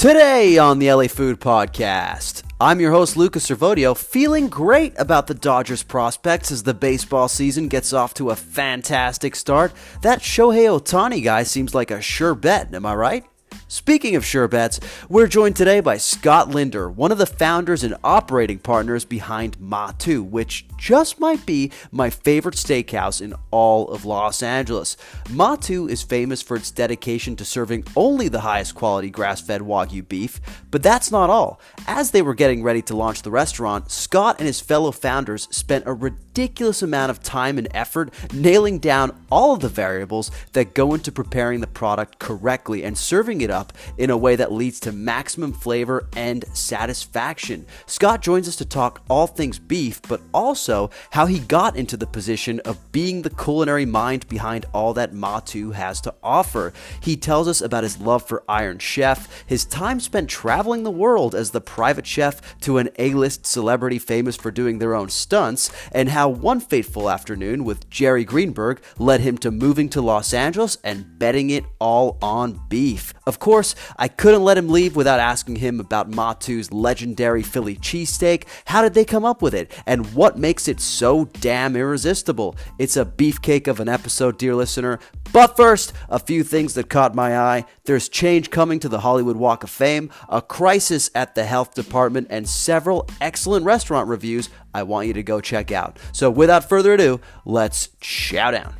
Today on the LA Food Podcast, I'm your host Lucas Servodio, feeling great about the Dodgers prospects as the baseball season gets off to a fantastic start. That Shohei Ohtani guy seems like a sure bet, am I right? Speaking of sure bets, we're joined today by Scott Linder, one of the founders and operating partners behind Matū, which just might be my favorite steakhouse in all of Los Angeles. Matū is famous for its dedication to serving only the highest quality grass-fed wagyu beef, but that's not all. As they were getting ready to launch the restaurant, Scott and his fellow founders spent a ridiculous amount of time and effort nailing down all of the variables that go into preparing the product correctly and serving it up in a way that leads to maximum flavor and satisfaction. Scott joins us to talk all things beef, but also how he got into the position of being the culinary mind behind all that Matū has to offer. He tells us about his love for Iron Chef, his time spent traveling the world as the private chef to an A-list celebrity famous for doing their own stunts, and how one fateful afternoon with Jerry Greenberg led him to moving to Los Angeles and betting it all on beef. Of course, I couldn't let him leave without asking him about Matū's legendary Philly Cheesesteak. How did they come up with it? And what makes it so damn irresistible? It's a beefcake of an episode, dear listener. But first, a few things that caught my eye. There's change coming to the Hollywood Walk of Fame, a crisis at the health department, and several excellent restaurant reviews I want you to go check out. So without further ado, let's chow down.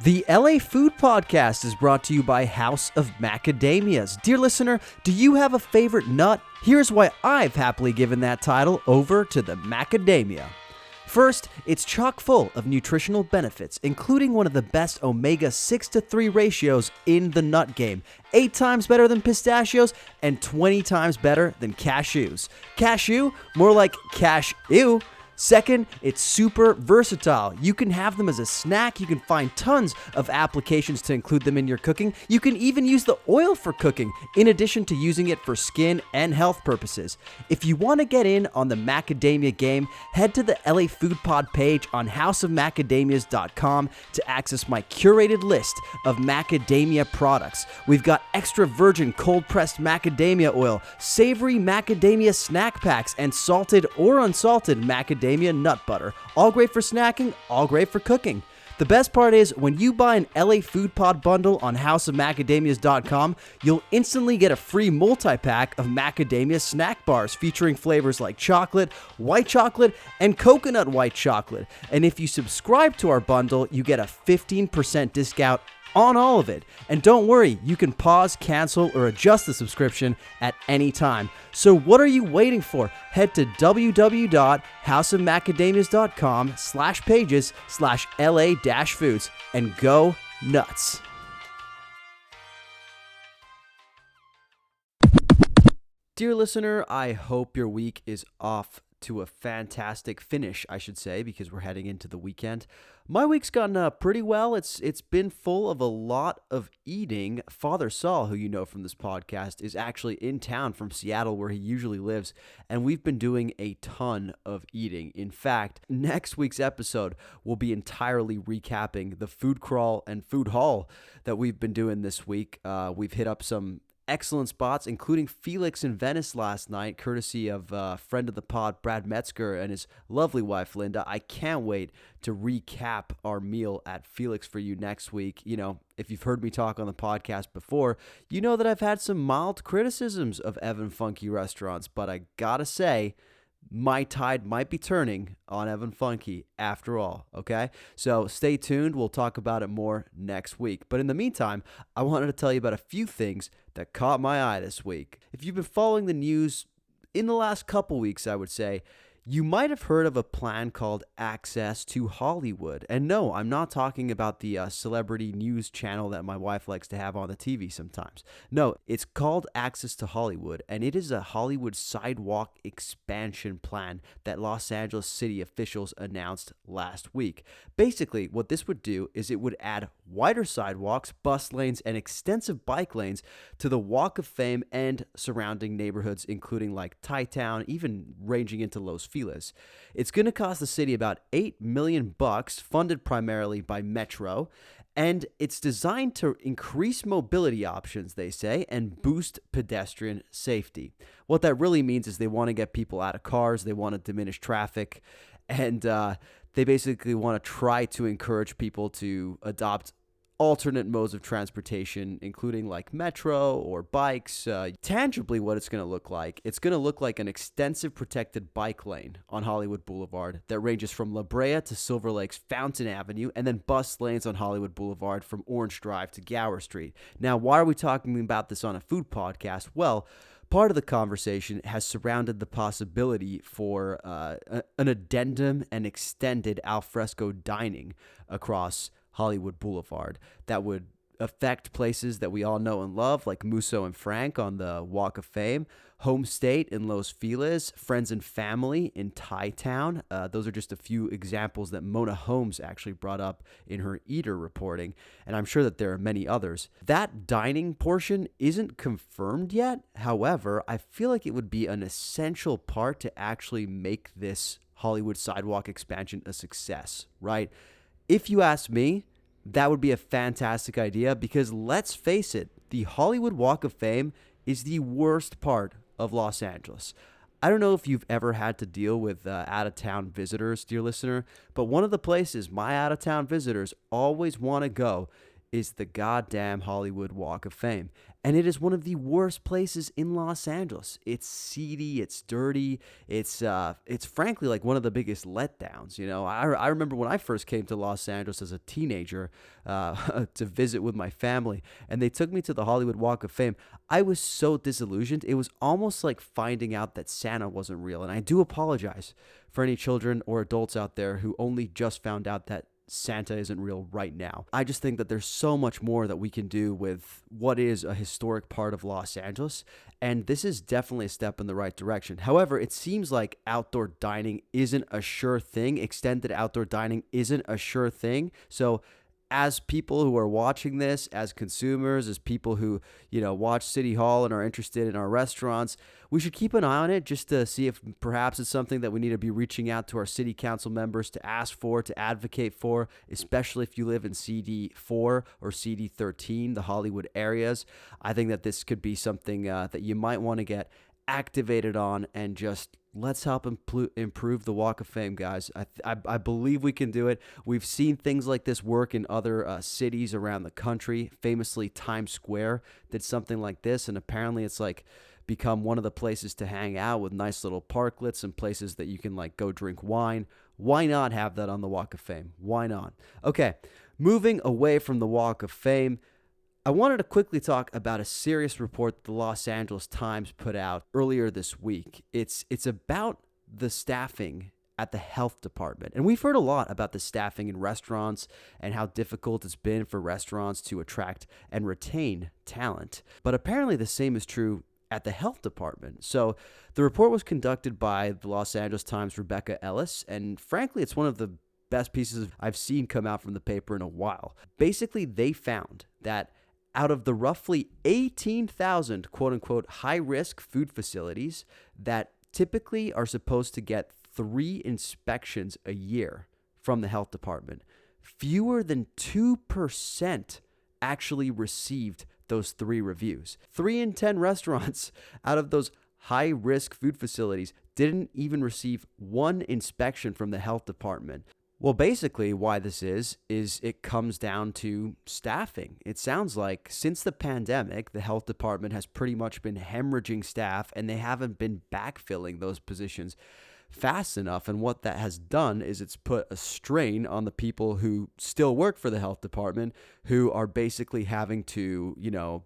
The LA Food Podcast is brought to you by House of Macadamias. Dear listener, do you have a favorite nut? Here's why I've happily given that title over to the macadamia. First, it's chock full of nutritional benefits, including one of the best omega 6-3 ratios in the nut game, 8 times better than pistachios and 20 times better than cashews. Cashew? More like cash-ew. Second, it's super versatile. You can have them as a snack. You can find tons of applications to include them in your cooking. You can even use the oil for cooking, in addition to using it for skin and health purposes. If you want to get in on the macadamia game, head to the LA Food Pod page on houseofmacadamias.com to access my curated list of macadamia products. We've got extra virgin cold-pressed macadamia oil, savory macadamia snack packs, and salted or unsalted macadamia nut butter. All great for snacking, all great for cooking. The best part is, when you buy an LA Food Pod bundle on houseofmacadamias.com, you'll instantly get a free multi-pack of macadamia snack bars featuring flavors like chocolate, white chocolate, and coconut white chocolate. And if you subscribe to our bundle, you get a 15% discount on all of it. And don't worry, you can pause, cancel, or adjust the subscription at any time. So what are you waiting for? Head to www.houseofmacadamias.com/pages/LA-foods and go nuts. Dear listener, I hope your week is off to a fantastic finish, I should say, because we're heading into the weekend. My week's gone pretty well. It's been full of a lot of eating. Father Saul, who you know from this podcast, is actually in town from Seattle, where he usually lives, and we've been doing a ton of eating. In fact, next week's episode will be entirely recapping the food crawl and food haul that we've been doing this week. We've hit up some excellent spots, including Felix in Venice last night, courtesy of friend of the pod, Brad Metzger, and his lovely wife, Linda. I can't wait to recap our meal at Felix for you next week. You know, if you've heard me talk on the podcast before, you know that I've had some mild criticisms of Evan Funky restaurants, but I gotta say, my tide might be turning on Evan Funky after all, okay? So stay tuned. We'll talk about it more next week. But in the meantime, I wanted to tell you about a few things that caught my eye this week. If you've been following the news in the last couple weeks, I would say, you might have heard of a plan called Access to Hollywood. And no, I'm not talking about the celebrity news channel that my wife likes to have on the TV sometimes. No, it's called Access to Hollywood, and it is a Hollywood sidewalk expansion plan that Los Angeles city officials announced last week. Basically, what this would do is it would add wider sidewalks, bus lanes, and extensive bike lanes to the Walk of Fame and surrounding neighborhoods, including like Thai Town, even ranging into Los Feliz. It's going to cost the city about $8 million, funded primarily by Metro, and it's designed to increase mobility options, they say, and boost pedestrian safety. What that really means is they want to get people out of cars, they want to diminish traffic, and they basically want to try to encourage people to adopt alternate modes of transportation, including like metro or bikes. Tangibly, what it's going to look like, it's going to look like an extensive protected bike lane on Hollywood Boulevard that ranges from La Brea to Silver Lake's Fountain Avenue, and then bus lanes on Hollywood Boulevard from Orange Drive to Gower Street. Now, why are we talking about this on a food podcast? Well, part of the conversation has surrounded the possibility for an addendum and extended alfresco dining across Hollywood Boulevard that would affect places that we all know and love, like Musso and Frank on the Walk of Fame, Home State in Los Feliz, Friends and Family in Thai Town. Those are just a few examples that Mona Holmes actually brought up in her Eater reporting, and I'm sure that there are many others. That dining portion isn't confirmed yet. However, I feel like it would be an essential part to actually make this Hollywood sidewalk expansion a success, right? If you ask me, that would be a fantastic idea because let's face it, the Hollywood Walk of Fame is the worst part of Los Angeles. I don't know if you've ever had to deal with out-of-town visitors, dear listener, but one of the places my out-of-town visitors always want to go is the goddamn Hollywood Walk of Fame. And it is one of the worst places in Los Angeles. It's seedy, it's dirty, it's frankly like one of the biggest letdowns. You know, I remember when I first came to Los Angeles as a teenager to visit with my family, and they took me to the Hollywood Walk of Fame. I was so disillusioned. It was almost like finding out that Santa wasn't real. And I do apologize for any children or adults out there who only just found out that Santa isn't real right now. I just think that there's so much more that we can do with what is a historic part of Los Angeles, and this is definitely a step in the right direction. However, it seems like outdoor dining isn't a sure thing. Extended outdoor dining isn't a sure thing. So as people who are watching this, as consumers, as people who, watch City Hall and are interested in our restaurants, we should keep an eye on it just to see if perhaps it's something that we need to be reaching out to our city council members to ask for, to advocate for, especially if you live in CD4 or CD13, the Hollywood areas. I think that this could be something that you might want to get activated on, and just let's help improve the Walk of Fame, guys. I believe we can do it. We've seen things like this work in other cities around the country. Famously, Times Square did something like this, and apparently it's like become one of the places to hang out with nice little parklets and places that you can like go drink wine. Why not have that on the Walk of Fame? Why not? Okay, moving away from the Walk of Fame, I wanted to quickly talk about a serious report that the Los Angeles Times put out earlier this week. It's about the staffing at the health department. And we've heard a lot about the staffing in restaurants and how difficult it's been for restaurants to attract and retain talent. But apparently the same is true at the health department. So the report was conducted by the Los Angeles Times' Rebecca Ellis, and frankly, it's one of the best pieces I've seen come out from the paper in a while. Basically, they found that out of the roughly 18,000 quote-unquote high-risk food facilities that typically are supposed to get 3 inspections a year from the health department, fewer than 2% actually received those 3 reviews. 3 in 10 restaurants out of those high-risk food facilities didn't even receive 1 inspection from the health department. Well, basically why this is it comes down to staffing. It sounds like since the pandemic, the health department has pretty much been hemorrhaging staff, and they haven't been backfilling those positions fast enough. And what that has done is it's put a strain on the people who still work for the health department, who are basically having to,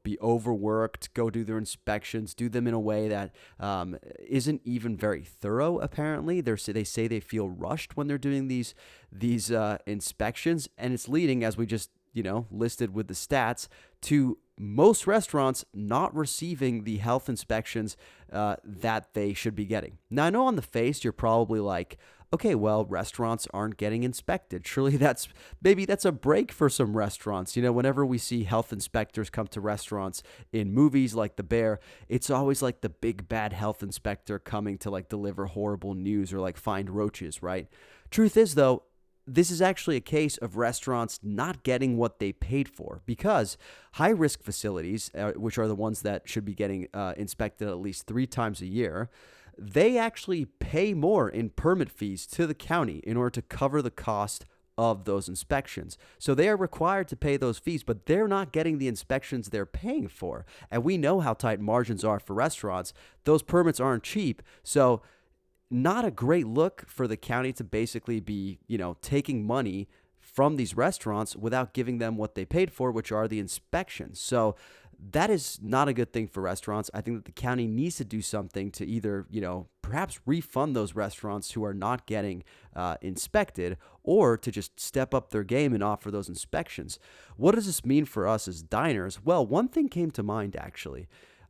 be overworked, go do their inspections, do them in a way that isn't even very thorough. Apparently, they say they feel rushed when they're doing these inspections, and it's leading, as we just listed with the stats, to most restaurants not receiving the health inspections that they should be getting. Now, I know on the face you're probably like, okay, well, restaurants aren't getting inspected. Surely that's a break for some restaurants. Whenever we see health inspectors come to restaurants in movies like The Bear, it's always like the big bad health inspector coming to like deliver horrible news or like find roaches, right? Truth is though, this is actually a case of restaurants not getting what they paid for, because high-risk facilities, which are the ones that should be getting inspected at least 3 times a year, they actually pay more in permit fees to the county in order to cover the cost of those inspections. So they are required to pay those fees, but they're not getting the inspections they're paying for. And we know how tight margins are for restaurants. Those permits aren't cheap. So not a great look for the county to basically be, taking money from these restaurants without giving them what they paid for, which are the inspections. So that is not a good thing for restaurants. I think that the county needs to do something to either, perhaps refund those restaurants who are not getting inspected, or to just step up their game and offer those inspections. What does this mean for us as diners? Well, one thing came to mind actually.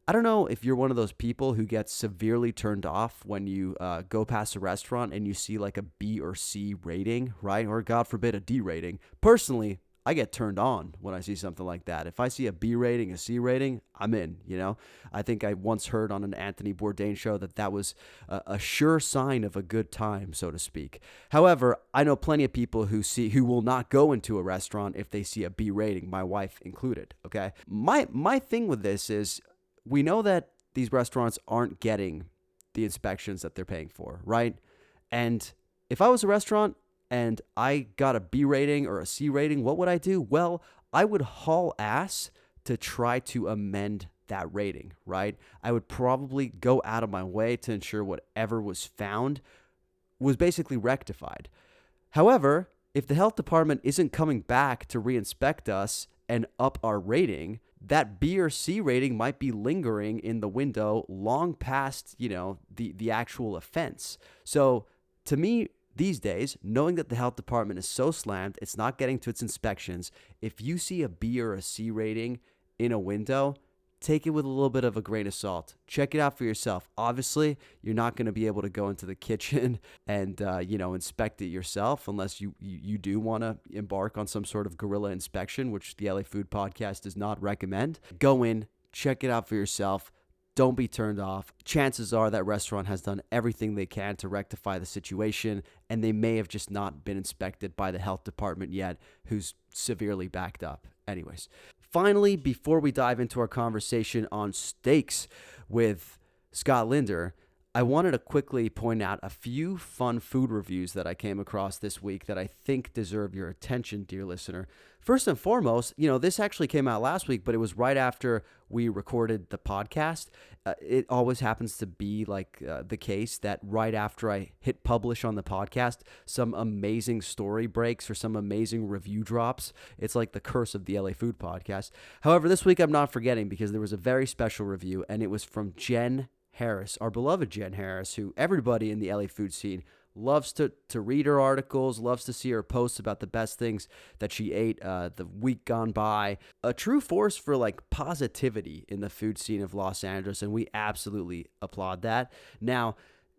I don't know if you're one of those people who gets severely turned off when you go past a restaurant and you see like a B or C rating, right? Or God forbid, a D rating. Personally, I get turned on when I see something like that. If I see a B rating, a C rating, I'm in, I think I once heard on an Anthony Bourdain show that was a sure sign of a good time, so to speak. However, I know plenty of people who will not go into a restaurant if they see a B rating, my wife included, okay? My thing with this is, we know that these restaurants aren't getting the inspections that they're paying for, right? And if I was a restaurant and I got a B rating or a C rating, what would I do? Well, I would haul ass to try to amend that rating, right? I would probably go out of my way to ensure whatever was found was basically rectified. However, if the health department isn't coming back to reinspect us and up our rating, that B or C rating might be lingering in the window long past, the actual offense. So to me, these days, knowing that the health department is so slammed, it's not getting to its inspections, if you see a B or a C rating in a window, take it with a little bit of a grain of salt. Check it out for yourself. Obviously, you're not going to be able to go into the kitchen and, inspect it yourself unless you do want to embark on some sort of guerrilla inspection, which the LA Food Podcast does not recommend. Go in, check it out for yourself. Don't be turned off. Chances are that restaurant has done everything they can to rectify the situation, and they may have just not been inspected by the health department yet, who's severely backed up. Anyways, finally, before we dive into our conversation on steaks with Scott Linder, I wanted to quickly point out a few fun food reviews that I came across this week that I think deserve your attention, dear listener. First and foremost, this actually came out last week, but it was right after we recorded the podcast. It always happens to be like the case that right after I hit publish on the podcast, some amazing story breaks or some amazing review drops. It's like the curse of the LA Food Podcast. However, this week I'm not forgetting, because there was a very special review, and it was from Jen Harris, our beloved Jen Harris, who everybody in the LA food scene loves to read her articles, loves to see her posts about the best things that she ate the week gone by. A true force for like positivity in the food scene of Los Angeles, and we absolutely applaud that. Now,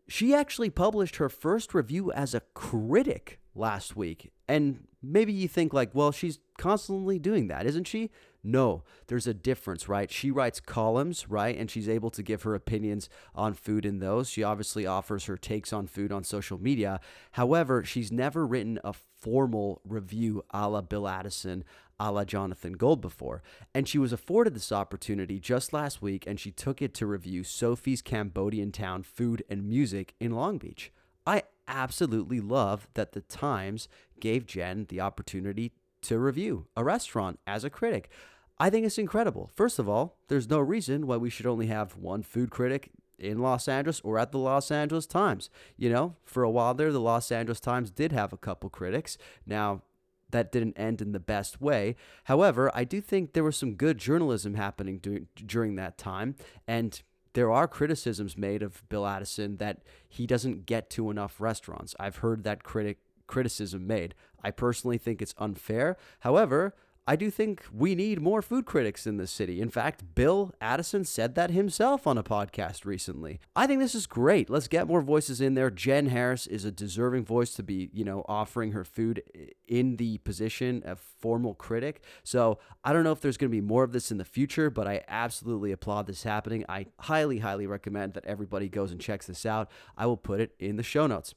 she actually published her first review as a critic last week. And maybe you think like, well, she's constantly doing that, isn't she? No, there's a difference, right? She writes columns, right? And she's able to give her opinions on food in those. She obviously offers her takes on food on social media. However, she's never written a formal review a la Bill Addison, a la Jonathan Gold before. And she was afforded this opportunity just last week, and she took it to review Sophie's Cambodian Town Food and Music in Long Beach. I absolutely love that the Times gave Jen the opportunity to review a restaurant as a critic. I think it's incredible. First of all, there's no reason why we should only have one food critic in Los Angeles or at the Los Angeles Times. For a while there, the Los Angeles Times did have a couple critics. Now, that didn't end in the best way. However, I do think there was some good journalism happening during that time, and there are criticisms made of Bill Addison that he doesn't get to enough restaurants. I've heard that criticism made. I personally think it's unfair. However, I do think we need more food critics in this city. In fact, Bill Addison said that himself on a podcast recently. I think this is great. Let's get more voices in there. Jen Harris is a deserving voice to be, offering her food in the position of formal critic. So I don't know if there's going to be more of this in the future, but I absolutely applaud this happening. I highly, highly recommend that everybody goes and checks this out. I will put it in the show notes.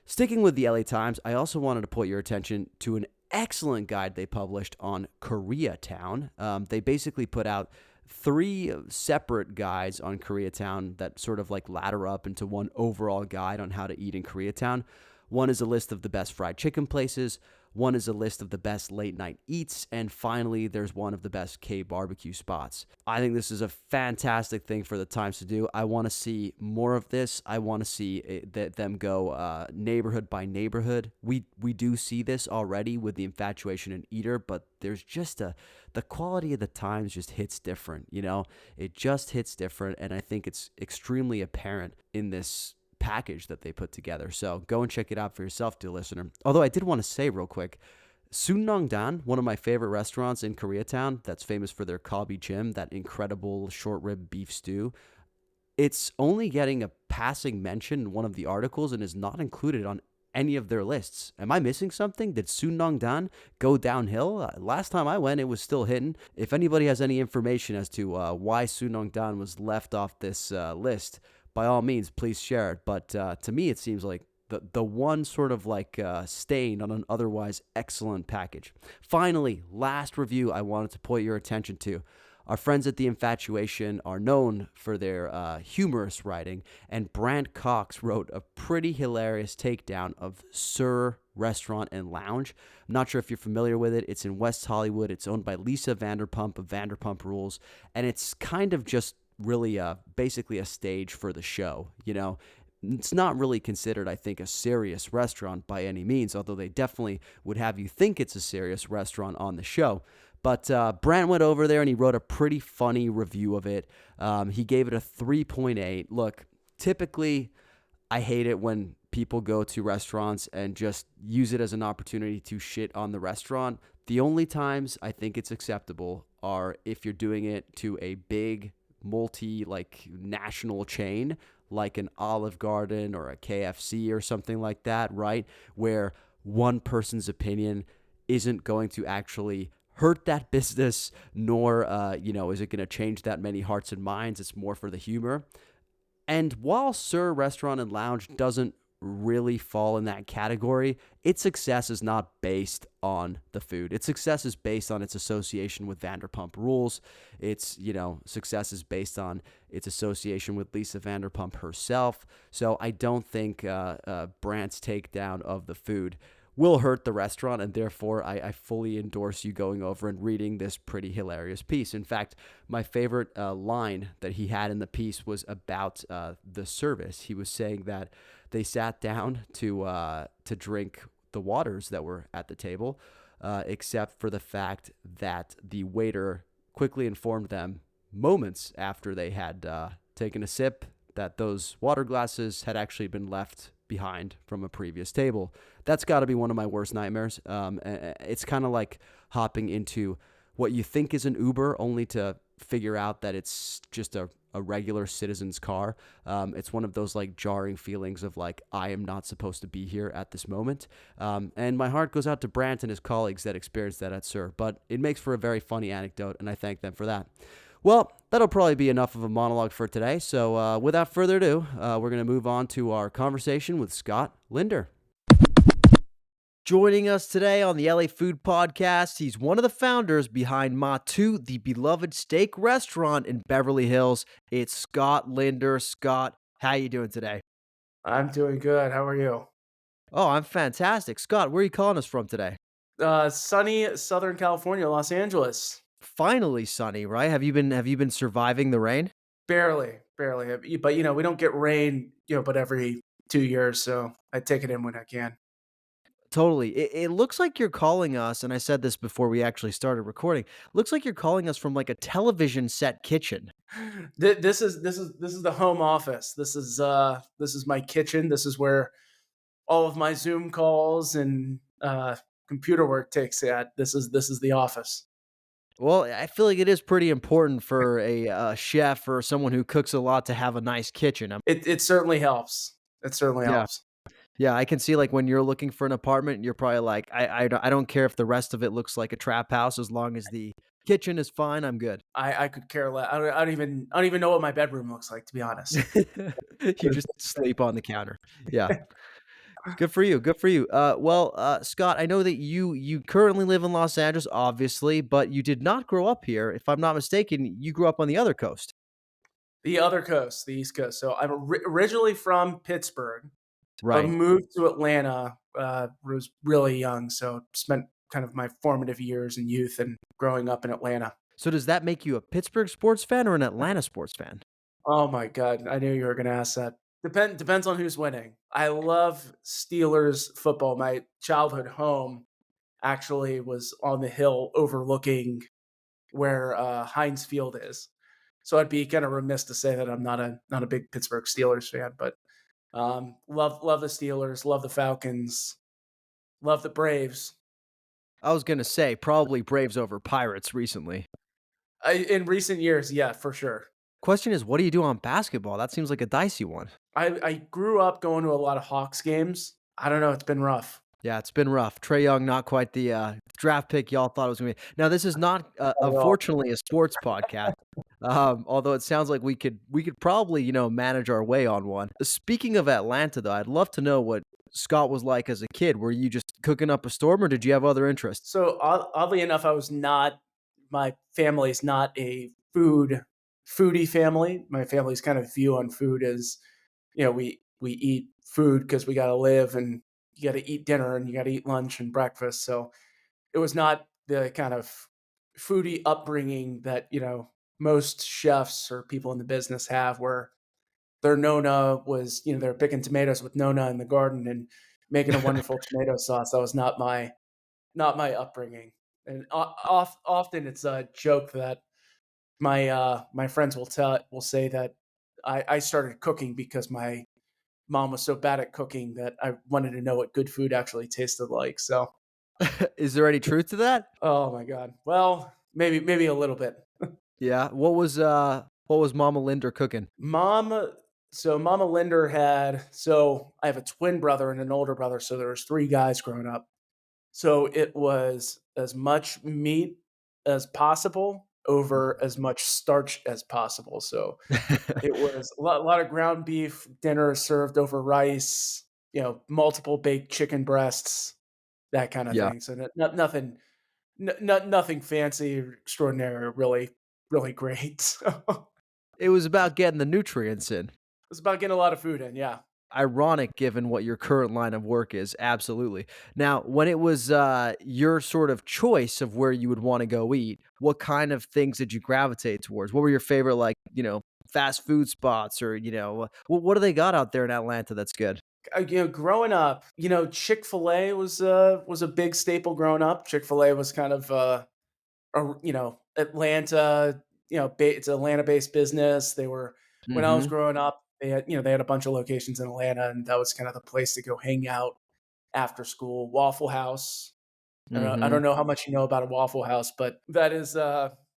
Sticking with the LA Times, I also wanted to point your attention to an excellent guide they published on Koreatown. They basically put out 3 separate guides on Koreatown that sort of like ladder up into one overall guide on how to eat in Koreatown. One is a list of the best fried chicken places. One is a list of the best late night eats. And finally, there's one of the best K barbecue spots. I think this is a fantastic thing for the Times to do. I want to see more of this. I want to see them go neighborhood by neighborhood. We do see this already with the Infatuation and Eater, but there's just the quality of the Times just hits different, It just hits different, and I think it's extremely apparent in this package that they put together. So go and check it out for yourself, dear listener. Although I did want to say real quick, Sunnongdan, one of my favorite restaurants in Koreatown that's famous for their kalbi jjim, that incredible short rib beef stew, it's only getting a passing mention in one of the articles and is not included on any of their lists. Am I missing something? Did Sunnongdan go downhill? Last time I went, it was still hidden. If anybody has any information as to why Sunnongdan was left off this list, by all means, please share it. But to me, it seems like the one sort of like stain on an otherwise excellent package. Finally, last review I wanted to point your attention to. Our friends at The Infatuation are known for their humorous writing, and Brant Cox wrote a pretty hilarious takedown of Sir Restaurant and Lounge. I'm not sure if you're familiar with it. It's in West Hollywood. It's owned by Lisa Vanderpump of Vanderpump Rules, and it's kind of just really basically a stage for the show. It's not really considered, I think, a serious restaurant by any means, although they definitely would have you think it's a serious restaurant on the show. But Brant went over there and he wrote a pretty funny review of it. He gave it a 3.8. Look, typically I hate it when people go to restaurants and just use it as an opportunity to shit on the restaurant. The only times I think it's acceptable are if you're doing it to a big national chain like an Olive Garden or a KFC or something like that, right? Where one person's opinion isn't going to actually hurt that business, nor, is it going to change that many hearts and minds. It's more for the humor. And while Sir Restaurant and Lounge doesn't really fall in that category, its success is not based on the food. Its success is based on its association with Vanderpump Rules. Its, success is based on its association with Lisa Vanderpump herself. So I don't think Brant's takedown of the food will hurt the restaurant, and therefore I fully endorse you going over and reading this pretty hilarious piece. In fact, my favorite line that he had in the piece was about the service. He was saying that they sat down to drink the waters that were at the table, except for the fact that the waiter quickly informed them moments after they had taken a sip that those water glasses had actually been left behind from a previous table. That's got to be one of my worst nightmares. It's kind of like hopping into what you think is an Uber only to figure out that it's just a regular citizen's car. It's one of those like jarring feelings of like, I am not supposed to be here at this moment. And my heart goes out to Brant and his colleagues that experienced that at Sir, but it makes for a very funny anecdote, and I thank them for that. Well, that'll probably be enough of a monologue for today. So without further ado, we're going to move on to our conversation with Scott Linder. Joining us today on the LA Food Podcast, he's one of the founders behind Matū, the beloved steak restaurant in Beverly Hills. It's Scott Linder. Scott, how you doing today? I'm doing good. How are you? Oh, I'm fantastic. Scott, where are you calling us from today? Sunny Southern California, Los Angeles. Finally sunny, right? Have you been surviving the rain? Barely. But we don't get rain, but every 2 years, so I take it in when I can. Totally. It looks like you're calling us, and I said this before we actually started recording. Looks like you're calling us from like a television set kitchen. This is the home office. This is my kitchen. This is where all of my Zoom calls and computer work takes at. This is the office. Well, I feel like it is pretty important for a chef or someone who cooks a lot to have a nice kitchen. It certainly helps. It certainly Yeah. helps. Yeah, I can see, like, when you're looking for an apartment, you're probably like, I don't care if the rest of it looks like a trap house as long as the kitchen is fine, I'm good." I could care less. I don't even know what my bedroom looks like, to be honest. You just sleep on the counter. Yeah. Good for you, good for you. Scott, I know that you currently live in Los Angeles, obviously, but you did not grow up here. If I'm not mistaken, you grew up on the other coast. The other coast, the East Coast. So I'm originally from Pittsburgh, but Right. moved to Atlanta. Was really young, so spent kind of my formative years and youth and growing up in Atlanta. So does that make you a Pittsburgh sports fan or an Atlanta sports fan? Oh my god, I knew you were going to ask that. Depends on who's winning. I love Steelers football. My childhood home actually was on the hill overlooking where Heinz Field is. So I'd be kind of remiss to say that I'm not a big Pittsburgh Steelers fan, but love the Steelers, love the Falcons, love the Braves. I was gonna say probably Braves over Pirates recently. In recent years, yeah, for sure. Question is, what do you do on basketball? That seems like a dicey one. I grew up going to a lot of Hawks games. I don't know, it's been rough. Yeah, it's been rough. Trey Young, not quite the draft pick y'all thought it was gonna be. Now, this is not, Not at all. unfortunately, a sports podcast. Although it sounds like we could probably manage our way on one. Speaking of Atlanta, though, I'd love to know what Scott was like as a kid. Were you just cooking up a storm, or did you have other interests? So oddly enough, I was not. My family's not a foodie family. My family's kind of view on food is, we eat food because we got to live, and you got to eat dinner and you got to eat lunch and breakfast. So it was not the kind of foodie upbringing that most chefs or people in the business have, where their nona was, they're picking tomatoes with nona in the garden and making a wonderful tomato sauce. That was not my upbringing. And often it's a joke that my friends will say that I started cooking because my mom was so bad at cooking that I wanted to know what good food actually tasted like. So, Is there any truth to that? oh my god. Well, maybe a little bit. Yeah. What was Mama Linder cooking? Mom, so Mama Linder so I have a twin brother and an older brother, so there was three guys growing up. So it was as much meat as possible over as much starch as possible. So it was a lot of ground beef, dinner served over rice, multiple baked chicken breasts, that kind of Yeah. thing. So nothing, nothing fancy or extraordinary, or really, really great. So It was about getting the nutrients in. it's about getting a lot of food in. Yeah. Ironic given what your current line of work is, absolutely. Now, when it was, your sort of choice of where you would wanna go eat, what kind of things did you gravitate towards? What were your favorite, like, fast food spots or, what do they got out there in Atlanta that's good? Growing up, Chick-fil-A was a big staple growing up. Chick-fil-A was kind of Atlanta, it's an Atlanta-based business. They were When I was Mhm, growing up, they had a bunch of locations in Atlanta, and that was kind of the place to go hang out after school. Waffle House. I don't mhm. know how much you know about a Waffle House, but that is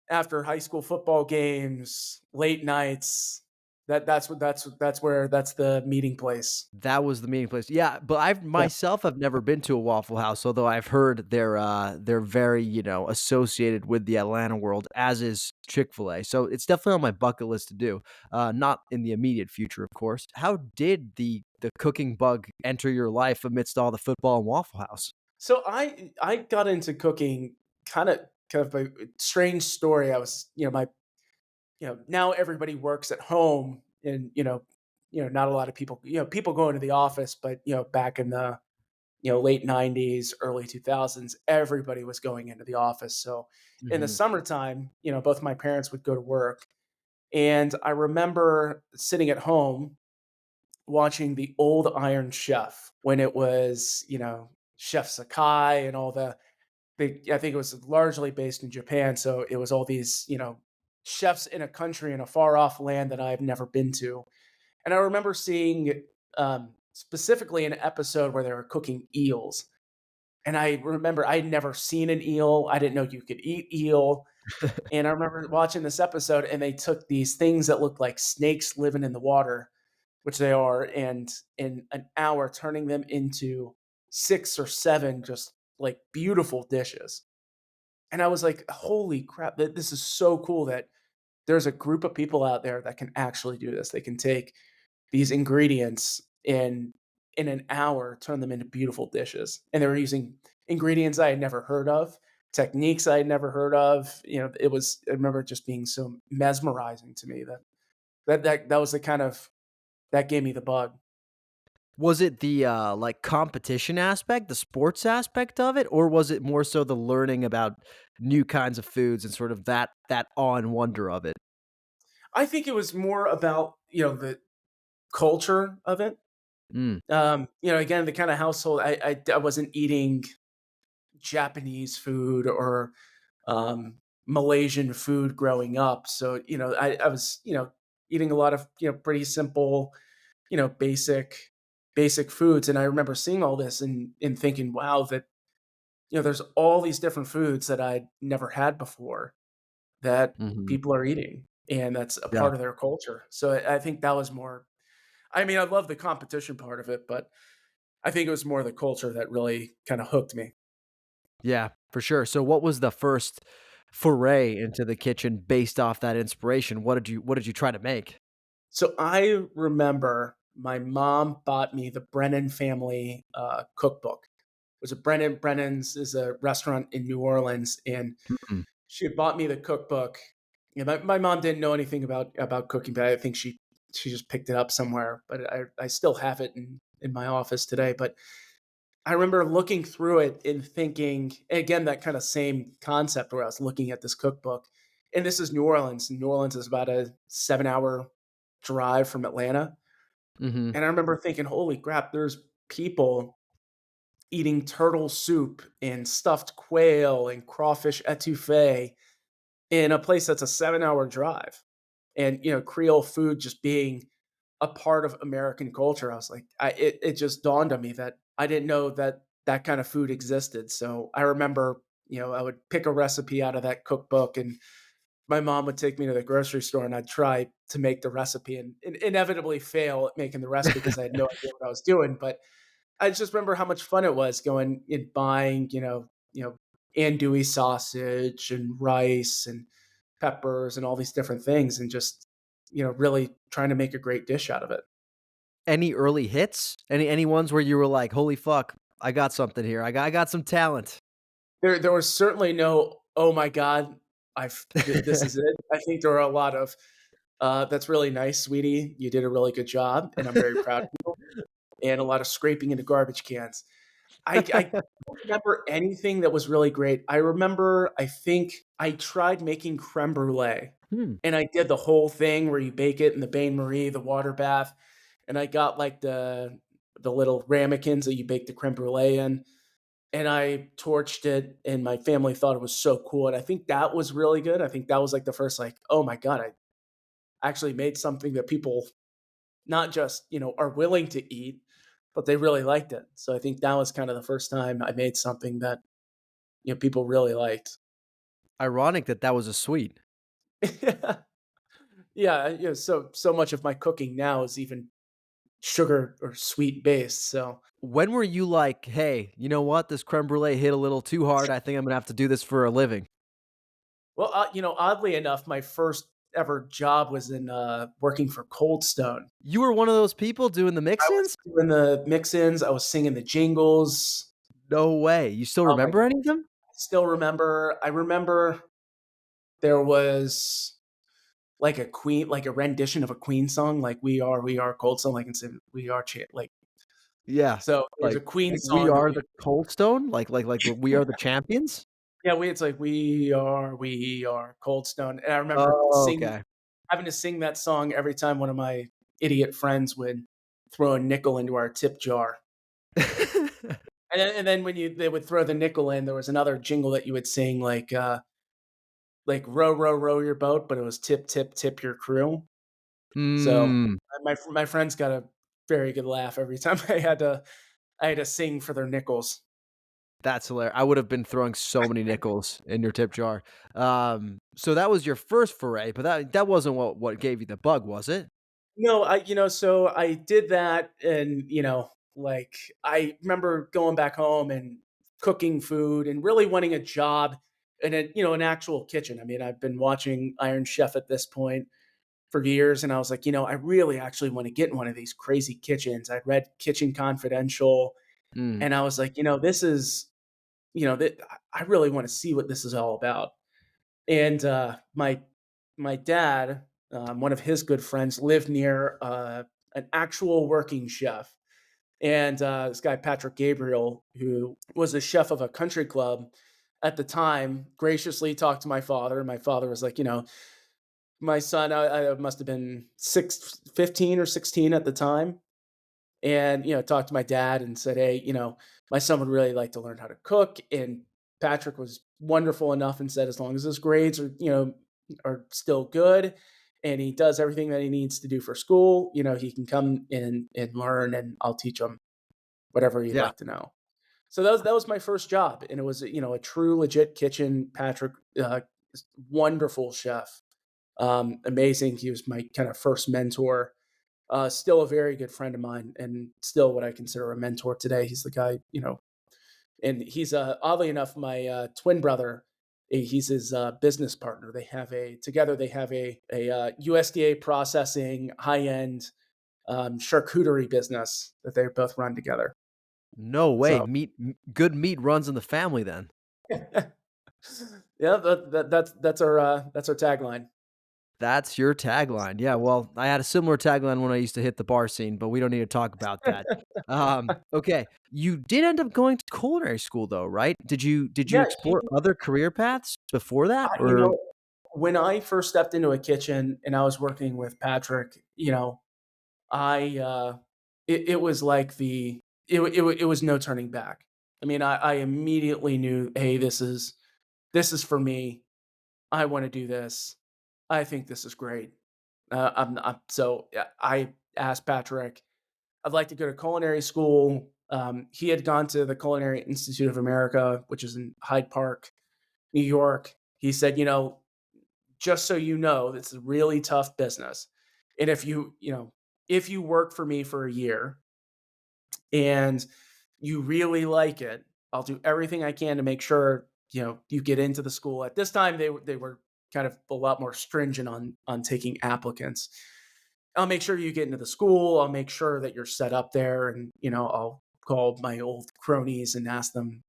after high school football games, late nights. That's the meeting place. That was the meeting place. Yeah, but I've Yeah. myself have never been to a Waffle House, although I've heard they're very, associated with the Atlanta world, as is Chick-fil-A. So it's definitely on my bucket list to do. Not in the immediate future, of course. How did the cooking bug enter your life amidst all the football and Waffle House? So I got into cooking kind of a strange story. I was, my now everybody works at home, and not a lot of people, people go into the office, but back in the late 90s, early 2000s, everybody was going into the office. So in the Mhm. summertime, both my parents would go to work, and I remember sitting at home watching the old Iron Chef when it was, Chef Sakai and all I think it was largely based in Japan. So it was all these, chefs in a country in a far off land that I've never been to. And I remember seeing specifically an episode where they were cooking eels. And I remember I'd never seen an eel. I didn't know you could eat eel. And I remember watching this episode, and they took these things that looked like snakes living in the water, which they are, and in an hour turning them into 6 or 7 just, like, beautiful dishes. And I was like, "Holy crap, this is so cool that there's a group of people out there that can actually do this. They can take these ingredients and in an hour turn them into beautiful dishes." And they were using ingredients I had never heard of, techniques I had never heard of. I remember it just being so mesmerizing to me that was the kind of that gave me the bug. Was it the, like, competition aspect, the sports aspect of it, or was it more so the learning about new kinds of foods and sort of that awe and wonder of it? I think it was more about, the culture of it. Mm, Again, the kind of household I wasn't eating Japanese food or Malaysian food growing up. So, I was, eating a lot of, pretty simple, basic foods. And I remember seeing all this and thinking, wow, that, there's all these different foods that I'd never had before that mhm. people are eating. And that's a Yeah. part of their culture. So I think that was more, I mean, I love the competition part of it, but I think it was more the culture that really kind of hooked me. Yeah, for sure. So what was the first foray into the kitchen based off that inspiration? What did you try to make? So I remember my mom bought me the Brennan family cookbook. It was a Brennan's is a restaurant in New Orleans, and Mm, she had bought me the cookbook. My mom didn't know anything about cooking, but I think she just picked it up somewhere. But I still have it in my office today. But I remember looking through it and thinking, again, that kind of same concept where I was looking at this cookbook. And this is New Orleans. New Orleans is about a 7-hour drive from Atlanta. mhm. And I remember thinking, holy crap, there's people eating turtle soup and stuffed quail and crawfish etouffee in a place that's a 7-hour drive. And, Creole food just being a part of American culture. I was like, it just dawned on me that I didn't know that that kind of food existed. So I remember, I would pick a recipe out of that cookbook, and my mom would take me to the grocery store and I'd try to make the recipe and inevitably fail at making the recipe because I had no idea what I was doing. But I just remember how much fun it was going and buying, andouille sausage and rice and peppers and all these different things and just, really trying to make a great dish out of it. Any early hits? Any ones where you were like, "Holy fuck, I got something here. I got some talent." There was certainly no, "Oh my god, this is it." I think there are a lot of, "That's really nice, sweetie. You did a really good job, and I'm very proud of you," and a lot of scraping into garbage cans. I don't remember anything that was really great. I think I tried making crème brûlée, Hmm. and I did the whole thing where you bake it in the bain marie, the water bath, and I got, like, the little ramekins that you bake the crème brûlée in, and I torched it, and my family thought it was so cool, and I think that was really good. I think that was, like, the first, like, "Oh my god, I actually made something that people not just, are willing to eat, but they really liked it." So I think that was kind of the first time I made something that, people really liked. Ironic that that was a sweet. Yeah. Yeah, so much of my cooking now is even sugar or sweet based, so When were you like, "Hey, you know what? This crème brûlée hit a little too hard. I think I'm gonna have to do this for a living." well, oddly enough, my first ever job was in, working for Cold Stone. You were one of those people doing the I was mix-ins? doing the mix-ins, I was singing the jingles. No way. You still Oh my remember any of them? I remember there was like a rendition of a Queen song, like We Are Cold Stone, like instead of We Are like Yeah. so there's a Like Queen like, "We song that are we the Cold Stone"? Like, "We are the champions"? yeah, it's like We Are Cold Stone, and I remember Oh, singing okay. having to sing that song every time one of my idiot friends would throw a nickel into our tip jar. And then when they would throw the nickel in, there was another jingle that you would sing like "Row, row, row your boat," but it was "Tip, tip, tip your crew." So, Mm. my friends got a very good laugh every time I had to sing for their nickels. That's hilarious. I would have been throwing so many nickels in your tip jar. So that was your first foray, but that wasn't what gave you the bug, was it? No, so I did that and, like I remember going back home and cooking food and really wanting a job in an actual kitchen. I mean, I've been watching Iron Chef at this point for years and I was like, I really actually want to get in one of these crazy kitchens. I'd read Kitchen Confidential Mm, and I was like, this is, that I really want to see what this is all about. And my dad, one of his good friends, lived near an actual working chef. And this guy, Patrick Gabriel, who was a chef of a country club at the time, graciously talked to my father. My father was like, my son, I must have been 15 or 16 at the time. And, talked to my dad and said, hey, my son would really like to learn how to cook. And Patrick was wonderful enough and said, as long as his grades are, are still good and he does everything that he needs to do for school, he can come in and learn and I'll teach him whatever he'd yeah. like to know. So that was my first job. And it was, a true legit kitchen. Patrick, wonderful chef. Amazing. He was my kind of first mentor. Still a very good friend of mine and still what I consider a mentor today. He's the guy, and he's oddly enough, my twin brother, he's his business partner. They have a USDA processing high end charcuterie business that they both run together. No way. So Good meat runs in the family then. yeah, that's our tagline. That's your tagline. Yeah, well, I had a similar tagline when I used to hit the bar scene, but we don't need to talk about that. Okay. You did end up going to culinary school though, right? Did you Yeah, explore other career paths before that? I, Or when I first stepped into a kitchen and I was working with Patrick, I it was like it was no turning back. I mean, I immediately knew, hey, this is for me. I want to do this. I think this is great. So yeah, I asked Patrick, I'd like to go to culinary school. He had gone to the Culinary Institute of America, which is in Hyde Park, New York. He said, just so you know, it's a really tough business. And if you work for me for a year and you really like it, I'll do everything I can to make sure, you get into the school. At this time, they were kind of a lot more stringent on taking applicants. I'll make sure you get into the school. I'll make sure that you're set up there, and I'll call my old cronies and ask them,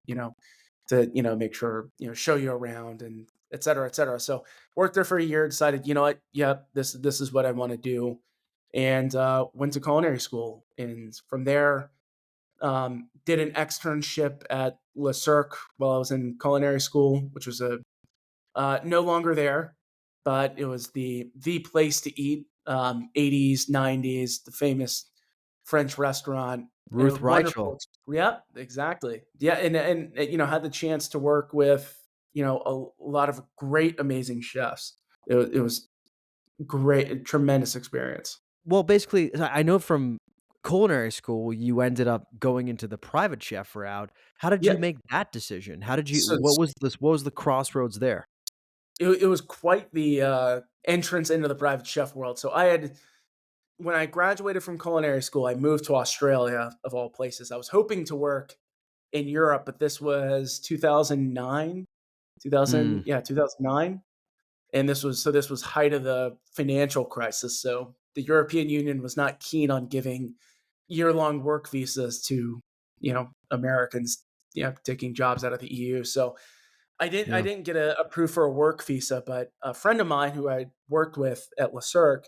to make sure show you around and et cetera, et cetera. So worked there for a year. Decided, you know what, yeah, this is what I want to do, and went to culinary school. And from there, did an externship at Le Cirque while I was in culinary school, which was no longer there, but it was the place to eat. 80s, 90s, the famous French restaurant. A Ruth Reichel? wonderful. Yeah, exactly. Yeah, and had the chance to work with a lot of great, amazing chefs. It was great, a tremendous experience. Well, basically, I know from culinary school, you ended up going into the private chef route. How did Yeah. you make that decision? How did you So what was the crossroads there? it was quite the entrance into the private chef world. So when I graduated from culinary school, I moved to Australia of all places. I was hoping to work in Europe, but this was 2009, Mm, 2009. And this was height of the financial crisis. So the European Union was not keen on giving year-long work visas to, Americans, taking jobs out of the EU. So I yeah. didn't get approved for a work visa, but a friend of mine who I worked with at Le Cirque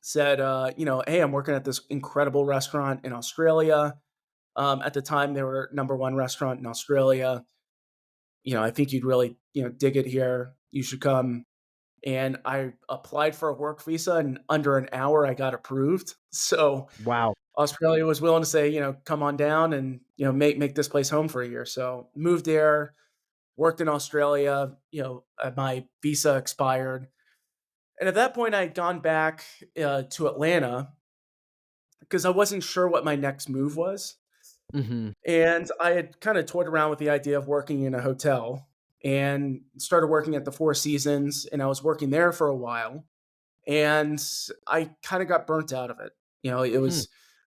said, hey, I'm working at this incredible restaurant in Australia. At the time, they were number one restaurant in Australia. I think you'd really, dig it here. You should come. And I applied for a work visa, and under an hour, I got approved. So Wow. Australia was willing to say, come on down and make this place home for a year. So moved there, worked in Australia. My visa expired, and at that point, I had gone back to Atlanta because I wasn't sure what my next move was. Mhm. And I had kind of toyed around with the idea of working in a hotel and started working at the Four Seasons. And I was working there for a while. And I kind of got burnt out of it. It Hmm. was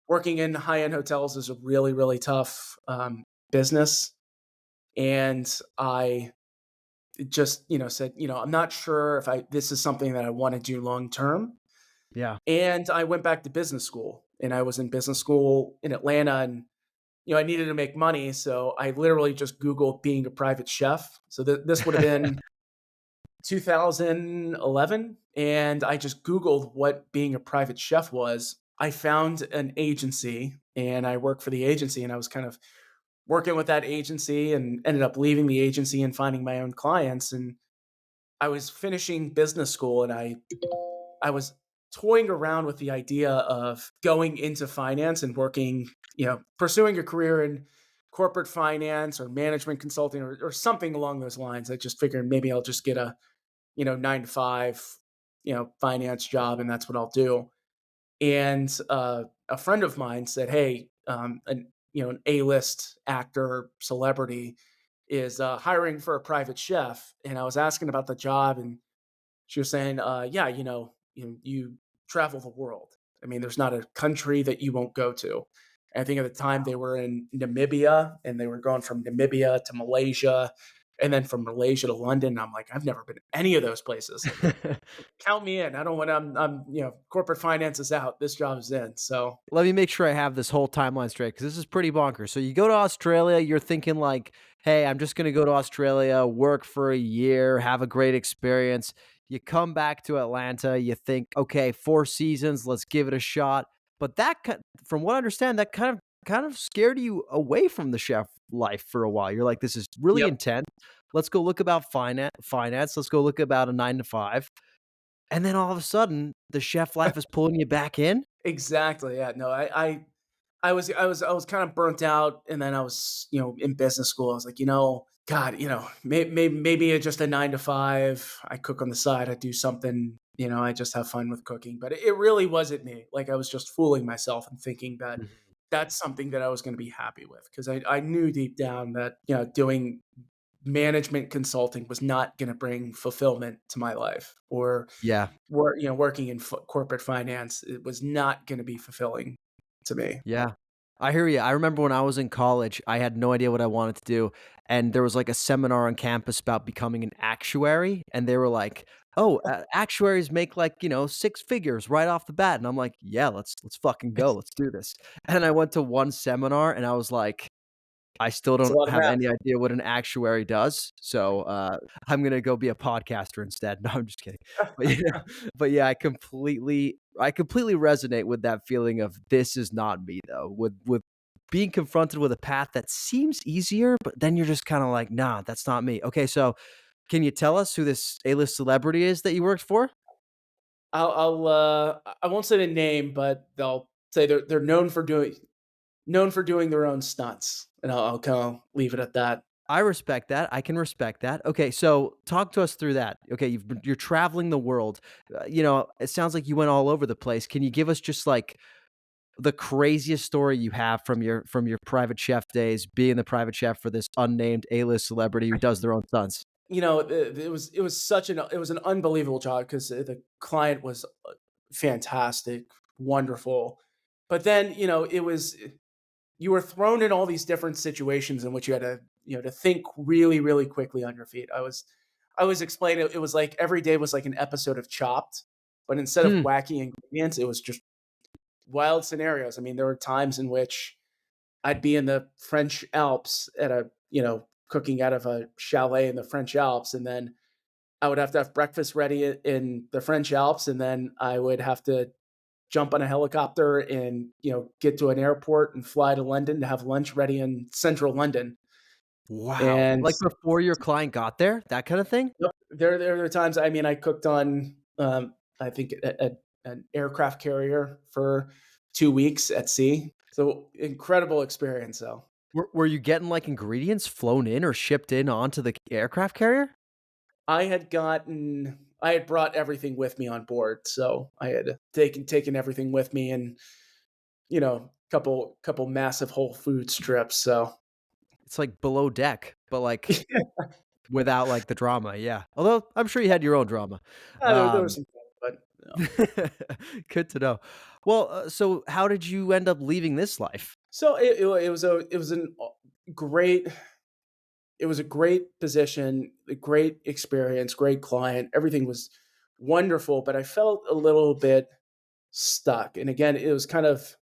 working in high end hotels is a really, really tough business. And I just, said, I'm not sure if this is something that I want to do long term. Yeah. And I went back to business school, and I was in business school in Atlanta, and I needed to make money, so I literally just Googled being a private chef. So this would have been 2011, and I just Googled what being a private chef was. I found an agency, and I worked for the agency, and I was kind of working with that agency, and ended up leaving the agency and finding my own clients. And I was finishing business school, and I was toying around with the idea of going into finance and working, pursuing a career in corporate finance or management consulting, or something along those lines. I just figured maybe I'll just get a, 9 to 5, finance job, and that's what I'll do. And a friend of mine said, "Hey, an A-list actor celebrity is hiring for a private chef," and I was asking about the job, and she was saying, "Yeah, you travel the world. I mean, there's not a country that you won't go to." And I think at the time they were in Namibia, and they were going from Namibia to Malaysia, and then from Malaysia to London. And I'm like, I've never been to any of those places. Like, count me in. I don't want. Corporate finance is out. This job is in. So Let me make sure I have this whole timeline straight because this is pretty bonkers. So you go to Australia, you're thinking like, "Hey, I'm just going to go to Australia, work for a year, have a great experience." You come back to Atlanta, you think, "Okay, Four Seasons, let's give it a shot." But from what I understand, that kind of scared you away from the chef life for a while. You're like, "This is really yep, intense. Let's go look about finance. Let's go look about a 9 to 5." And then all of a sudden, the chef life is pulling you back in? exactly. Yeah. No, I was kind of burnt out, and then I was, in business school. I was like, God, maybe it's just a 9 to 5. I cook on the side. I do something. I just have fun with cooking. But it really wasn't me. Like, I was just fooling myself and thinking that Mhm. that's something that I was going to be happy with, because I knew deep down that doing management consulting was not going to bring fulfillment to my life, or Yeah. working in corporate finance. It was not going to be fulfilling to me. Yeah. I hear you. I remember when I was in college, I had no idea what I wanted to do, and there was, like, a seminar on campus about becoming an actuary, and they were like, "Oh, actuaries make, like, 6 figures right off the bat," and I'm like, "Yeah, let's fucking go. Let's do this." And I went to one seminar, and I was like, I still It's a don't lot of have math. any idea what an actuary does, so, I'm gonna go be a podcaster instead. No, I'm just kidding. But yeah but yeah, I completely resonate with that feeling of this is not me though, with being confronted with a path that seems easier, but then you're just kinda like, "Nah, that's not me." Okay, so can you tell us who this A-list celebrity is that you worked for? I won't say the name, but they'll say they're known for doing their own stunts, and I'll kind of leave it at that. I respect that. I can respect that. Okay, so talk to us through that. Okay, you're traveling the world. It sounds like you went all over the place. Can you give us just like the craziest story you have from your private chef days, being the private chef for this unnamed A-list celebrity who does their own stunts? It was an unbelievable job, because the client was fantastic, wonderful. But then, you were thrown in all these different situations in which you had to think really, really quickly on your feet. I was explaining it was like every day was like an episode of Chopped, but instead of Hmm. wacky ingredients, it was just wild scenarios. I mean, there were times in which I'd be in the French Alps cooking out of a chalet in the French Alps, and then I would have to have breakfast ready in the French Alps, and then I would have to jump on a helicopter and get to an airport and fly to London to have lunch ready in central London. Wow. And Like before your client got there, that kind of thing? yep, there are times. I mean, I cooked on I think an aircraft carrier for 2 weeks at sea. So incredible experience, though. Were you getting like ingredients flown in or shipped in onto the aircraft carrier? I had brought everything with me on board, so I had taken everything with me, and couple massive Whole Food strips. So It's like Below Deck, but, like, without, like, the drama, yeah. Although, I'm sure you had your own drama. there was Um, some, but good to know. Well, so how did you end up leaving this life? so it was an great it was a great position, a great experience, great client. Everything was wonderful, but I felt a little bit stuck. And again, it was kind of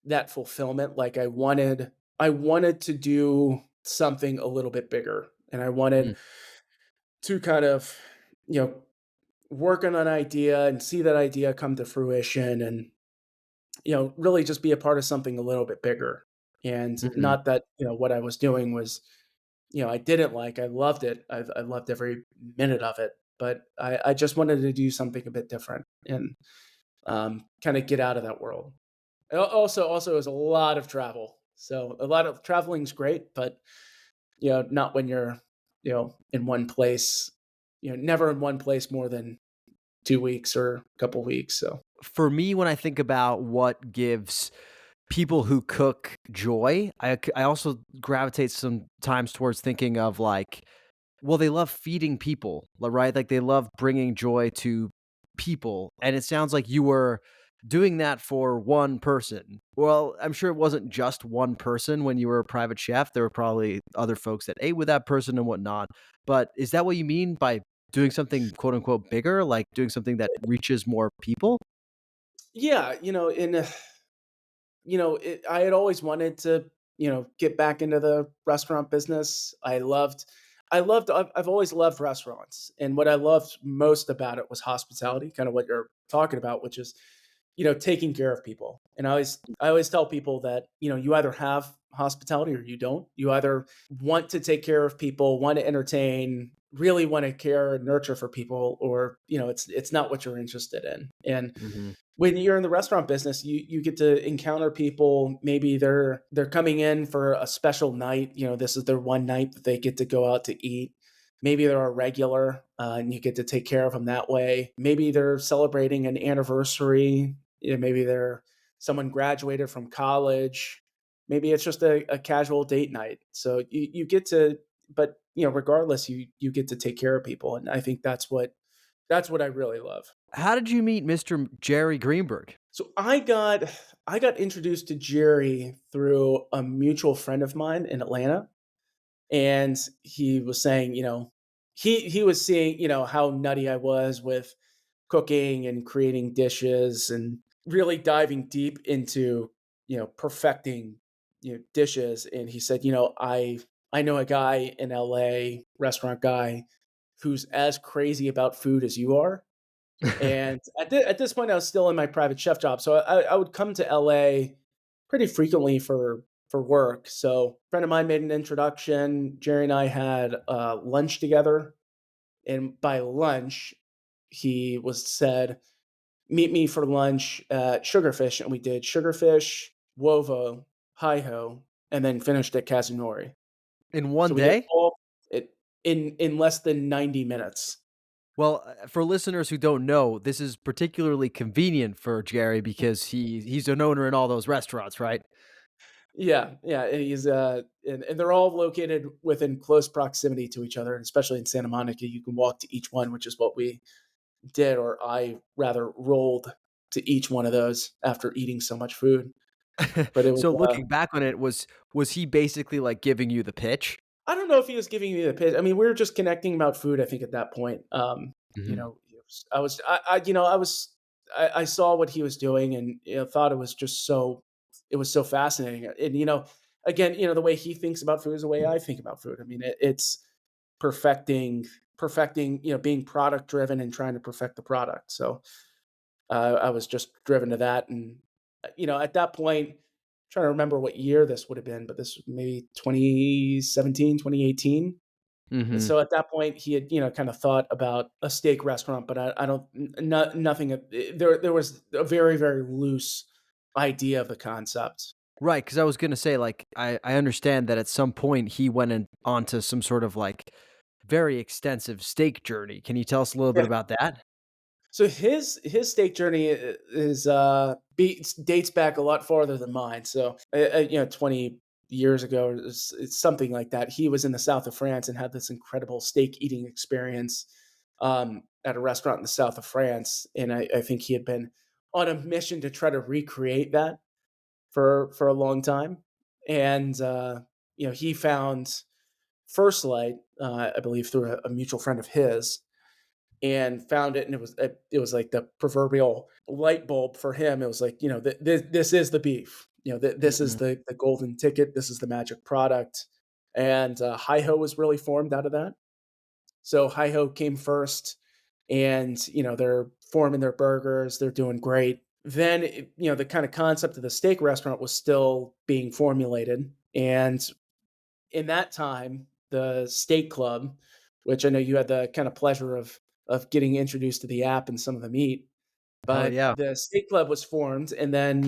that fulfillment. Like I wanted to do something a little bit bigger. And I Mm, wanted to kind of, you know, work on an idea and see that idea come to fruition and, really just be a part of something a little bit bigger. And mhm. not that, what I was doing was I didn't like. I loved it. I loved every minute of it, but I just wanted to do something a bit different and kind of get out of that world. Also, it was a lot of travel. So a lot of traveling's great, but not when you're in one place. Never in one place more than 2 weeks or a couple weeks. So For me, when I think about what gives people who cook joy, I also gravitate sometimes towards thinking of, like, well, they love feeding people, right? Like, they love bringing joy to people, and it sounds like you were doing that for one person. Well, I'm sure it wasn't just one person when you were a private chef. There were probably other folks that ate with that person and whatnot, but is that what you mean by doing something, quote, unquote, "bigger," like doing something that reaches more people? yeah, I had always wanted to, get back into the restaurant business. I've always loved restaurants. And what I loved most about it was hospitality, kind of what you're talking about, which is, taking care of people. And I always tell people that, you either have hospitality or you don't. You either want to take care of people, want to entertain, really want to care and nurture for people, or, it's not what you're interested in. And Mhm. when you're in the restaurant business, you get to encounter people. Maybe they're coming in for a special night. This is their one night that they get to go out to eat. Maybe they're a regular, and you get to take care of them that way. Maybe they're celebrating an anniversary. Maybe they're someone graduated from college. Maybe it's just a casual date night. So you get to, but regardless, you get to take care of people, and I think that's what I really love. How did you meet Mr. Jerry Greenberg? So I got introduced to Jerry through a mutual friend of mine in Atlanta, and he was saying, he was seeing, how nutty I was with cooking and creating dishes and really diving deep into, perfecting, dishes. And he said, I know a guy in LA, restaurant guy, who's as crazy about food as you are, and at this point, I was still in my private chef job, so I would come to LA pretty frequently for work. So, a friend of mine made an introduction. Jerry and I had lunch together, and by lunch, he was said, "Meet me for lunch at Sugarfish," and we did Sugarfish, Wovo, Hi Ho, and then finished at Kazunori. In So one we did day? all it in less than 90 minutes. Well, for listeners who don't know, this is particularly convenient for Jerry because he's an owner in all those restaurants, right? Yeah, yeah, and and they're all located within close proximity to each other, and especially in Santa Monica, you can walk to each one, which is what we did, or I rather rolled to each one of those after eating so much food. But it was, So looking back on it, was he basically, like, giving you the pitch? I don't know if he was giving me the pitch. I mean, we were just connecting about food, I think, at that point. Mhm. I saw what he was doing and thought it was so fascinating. And again, the way he thinks about food is the way I think about food. I mean, it's perfecting, perfecting, being product driven and trying to perfect the product. So I was just driven to that, and at that point, trying to remember what year this would have been, but this was maybe 2017, 2018. And Mhm. so at that point, he had, kind of thought about a steak restaurant, but I don't, nothing. There was a very, very loose idea of the concept. Right, because I was gonna say, like, I understand that at some point he went onto some sort of, like, very extensive steak journey. Can you tell us a little bit Yeah. about that? So his steak journey is dates back a lot farther than mine. So 20 years ago, it's something like that. He was in the south of France and had this incredible steak eating experience at a restaurant in the south of France, and I think he had been on a mission to try to recreate that for a long time, and he found First Light, I believe, through a mutual friend of his, and found it, and it was like the proverbial light bulb for him. It was like, this is the beef. This is Mhm. the golden ticket. This is the magic product. And Hi Ho was really formed out of that. So Hi Ho came first, and they're forming their burgers. They're doing great. Then the kind of concept of the steak restaurant was still being formulated, and in that time, the Steak Club, which I know you had the kind of pleasure of getting introduced to the app and some of the meat, Hell but yeah. the Steak Club was formed, and then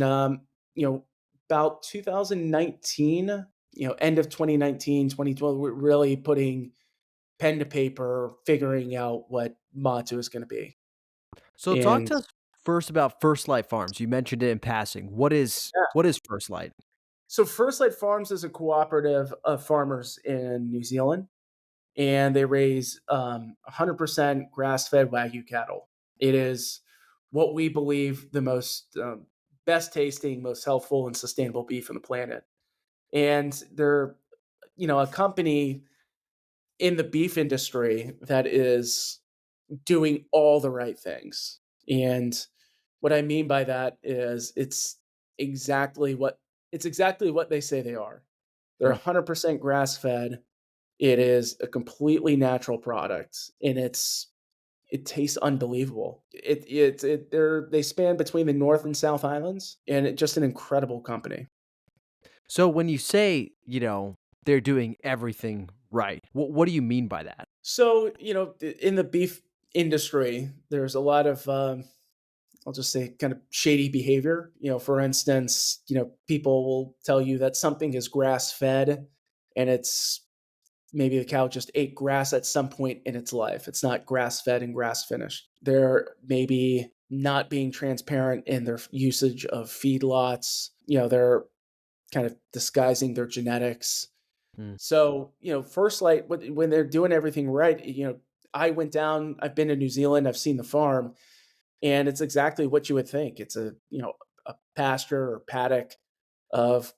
you know about 2019, end of 2019, 2012, we're really putting pen to paper, figuring out what Matū is going to be. So talk And to us first about First Light Farms. You mentioned it in passing. What is First Light? so First Light Farms is a cooperative of farmers in New Zealand, and they raise 100% grass-fed wagyu cattle. It is what we believe the most best tasting, most healthful, and sustainable beef on the planet. And they're a company in the beef industry that is doing all the right things. And what I mean by that is exactly what they say they are. They're Hmm. 100% grass fed. It is a completely natural product, and it tastes unbelievable. They span between the North and South Islands, and it's just an incredible company. So when you say, they're doing everything right, what do you mean by that? So in the beef industry, there's a lot of I'll just say kind of shady behavior. For instance, people will tell you that something is grass fed, and it's maybe the cow just ate grass at some point in its life. It's not grass fed and grass finished. They're maybe not being transparent in their usage of feedlots. They're kind of disguising their genetics. Mm. So, First Light, when they're doing everything right, I went down, I've been to New Zealand, I've seen the farm, and it's exactly what you would think. It's a pasture or paddock of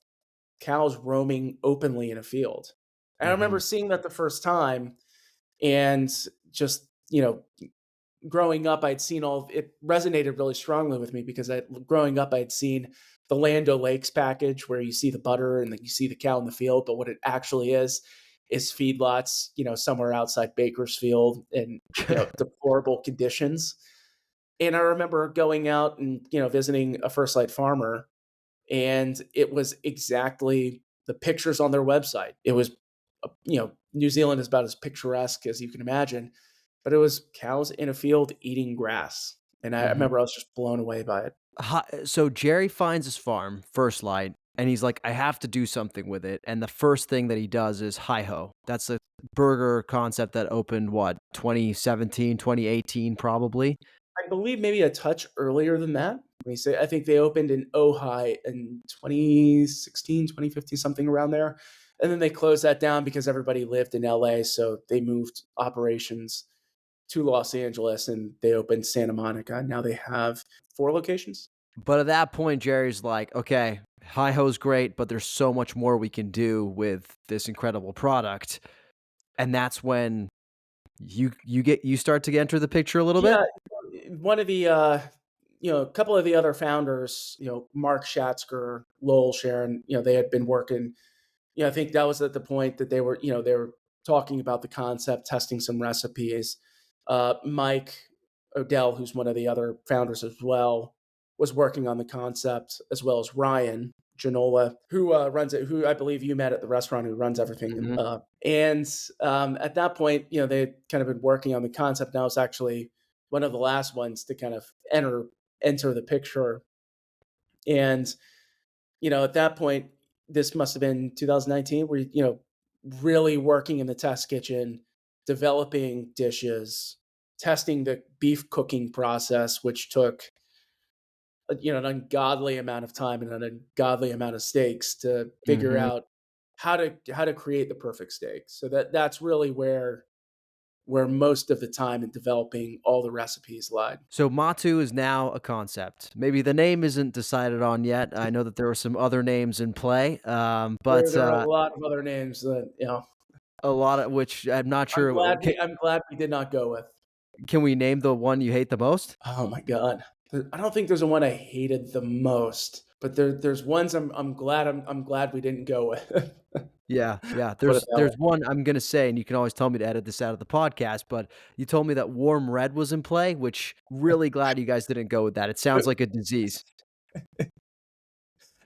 cows roaming openly in a field. And I remember Mhm. seeing that the first time, and just growing up, I'd seen all it resonated really strongly with me because growing up I'd seen the Land O'Lakes package where you see the butter and then you see the cow in the field, but what it actually is feedlots, somewhere outside Bakersfield in deplorable conditions. And I remember going out and visiting a First Light farmer, and it was exactly the pictures on their website. It was, New Zealand is about as picturesque as you can imagine, but it was cows in a field eating grass, and I Mhm. remember I was just blown away by it. So Jerry finds his farm, First Light, and he's like, "I have to do something with it." And the first thing that he does is Hi Ho. That's a burger concept that opened what, 2017, 2018, probably. I believe maybe a touch earlier than that. Let me say, I think they opened in Ojai in 2016, 2015, something around there. And then they closed that down because everybody lived in LA. So they moved operations to Los Angeles and they opened Santa Monica. Now they have 4 locations. But at that point, Jerry's like, "Okay, Hi Ho's great, but there's so much more we can do with this incredible product." And that's when you start to enter the picture a little bit? Yeah, one of the a couple of the other founders, Mark Schatzker, Lowell Sharon, they had been working. I think that was at the point that they were talking about the concept, testing some recipes. Mike Odell, who's one of the other founders as well, was working on the concept, as well as Ryan Janola, who runs it, who I believe you met at the restaurant, who runs everything. Mhm. And at that point, they had kind of been working on the concept. Now it's actually one of the last ones to kind of enter the picture. And at that point, this must have been 2019, where really working in the test kitchen, developing dishes, testing the beef cooking process, which took an ungodly amount of time and an ungodly amount of steaks to figure Hmm. out how to create the perfect steak. So that's really where most of the time in developing all the recipes lied. So Matū is now a concept. Maybe the name isn't decided on yet. I know that there are some other names in play, but There are a lot of other names that a lot of which I'm not I'm sure. glad we did not go with. Can we name the one you hate the most? Oh my god. I don't think there's a one I hated the most, but there's ones I'm glad we didn't go with. Yeah, yeah. Put it that way. There's one I'm gonna say, and you can always tell me to edit this out of the podcast, but you told me that warm red was in play, which really glad you guys didn't go with that. It sounds like a disease.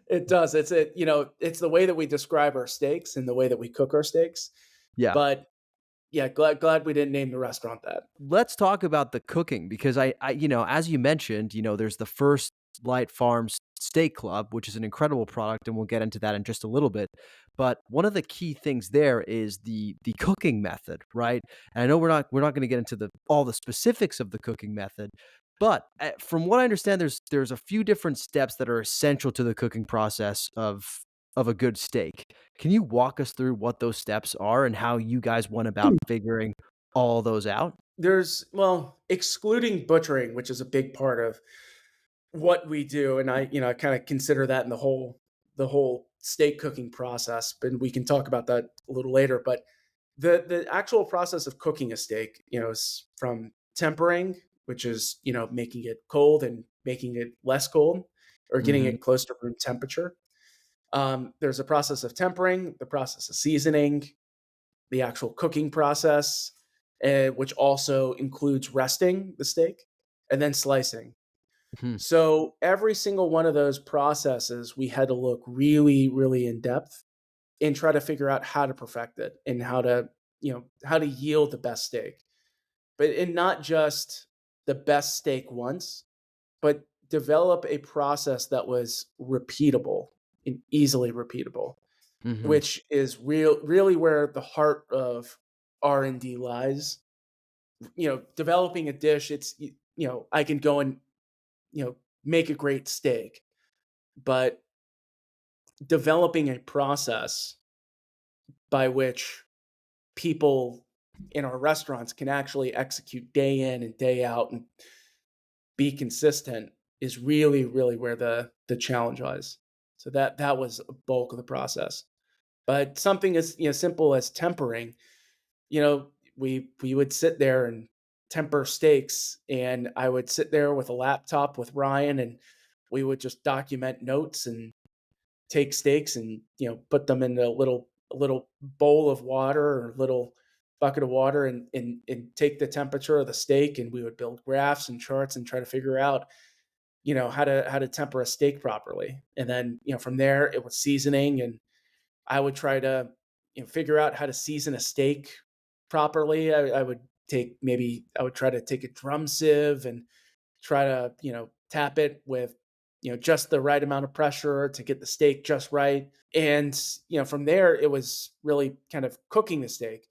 It does. It's the way that we describe our steaks and the way that we cook our steaks. Yeah. But yeah, glad we didn't name the restaurant that. Let's talk about the cooking because as you mentioned, there's the First Light Farms Steak Club, which is an incredible product, and we'll get into that in just a little bit. But one of the key things there is the cooking method, right? And I know we're not going to get into the all the specifics of the cooking method, but from what I understand, there's a few different steps that are essential to the cooking process of a good steak. Can you walk us through what those steps are and how you guys went about figuring all those out? Excluding butchering, which is a big part of what we do, and I kind of consider that in the whole steak cooking process, but we can talk about that a little later. But the actual process of cooking a steak, is from tempering, which is making it cold and making it less cold, or getting Mhm. it close to room temperature. There's a process of tempering, the process of seasoning, the actual cooking process, which also includes resting the steak, and then slicing. Mhm. So every single one of those processes, we had to look really, really in depth and try to figure out how to perfect it and how to yield the best steak. And not just the best steak once, but develop a process that was repeatable and easily repeatable, Mhm. which is really where the heart of R&D lies. Developing a dish, I can go and make a great steak, but developing a process by which people in our restaurants can actually execute day in and day out and be consistent is really, really where the challenge lies. So that was a bulk of the process. But something as simple as tempering, we would sit there and temper steaks, and I would sit there with a laptop with Ryan, and we would just document notes and take steaks and put them in a little bowl of water or a little bucket of water, and take the temperature of the steak, and we would build graphs and charts and try to figure out how to temper a steak properly. And then from there it was seasoning, and I would try to figure out how to season a steak properly. I would try to take a drum sieve and try to tap it with just the right amount of pressure to get the steak just right. And from there it was really kind of cooking the steak.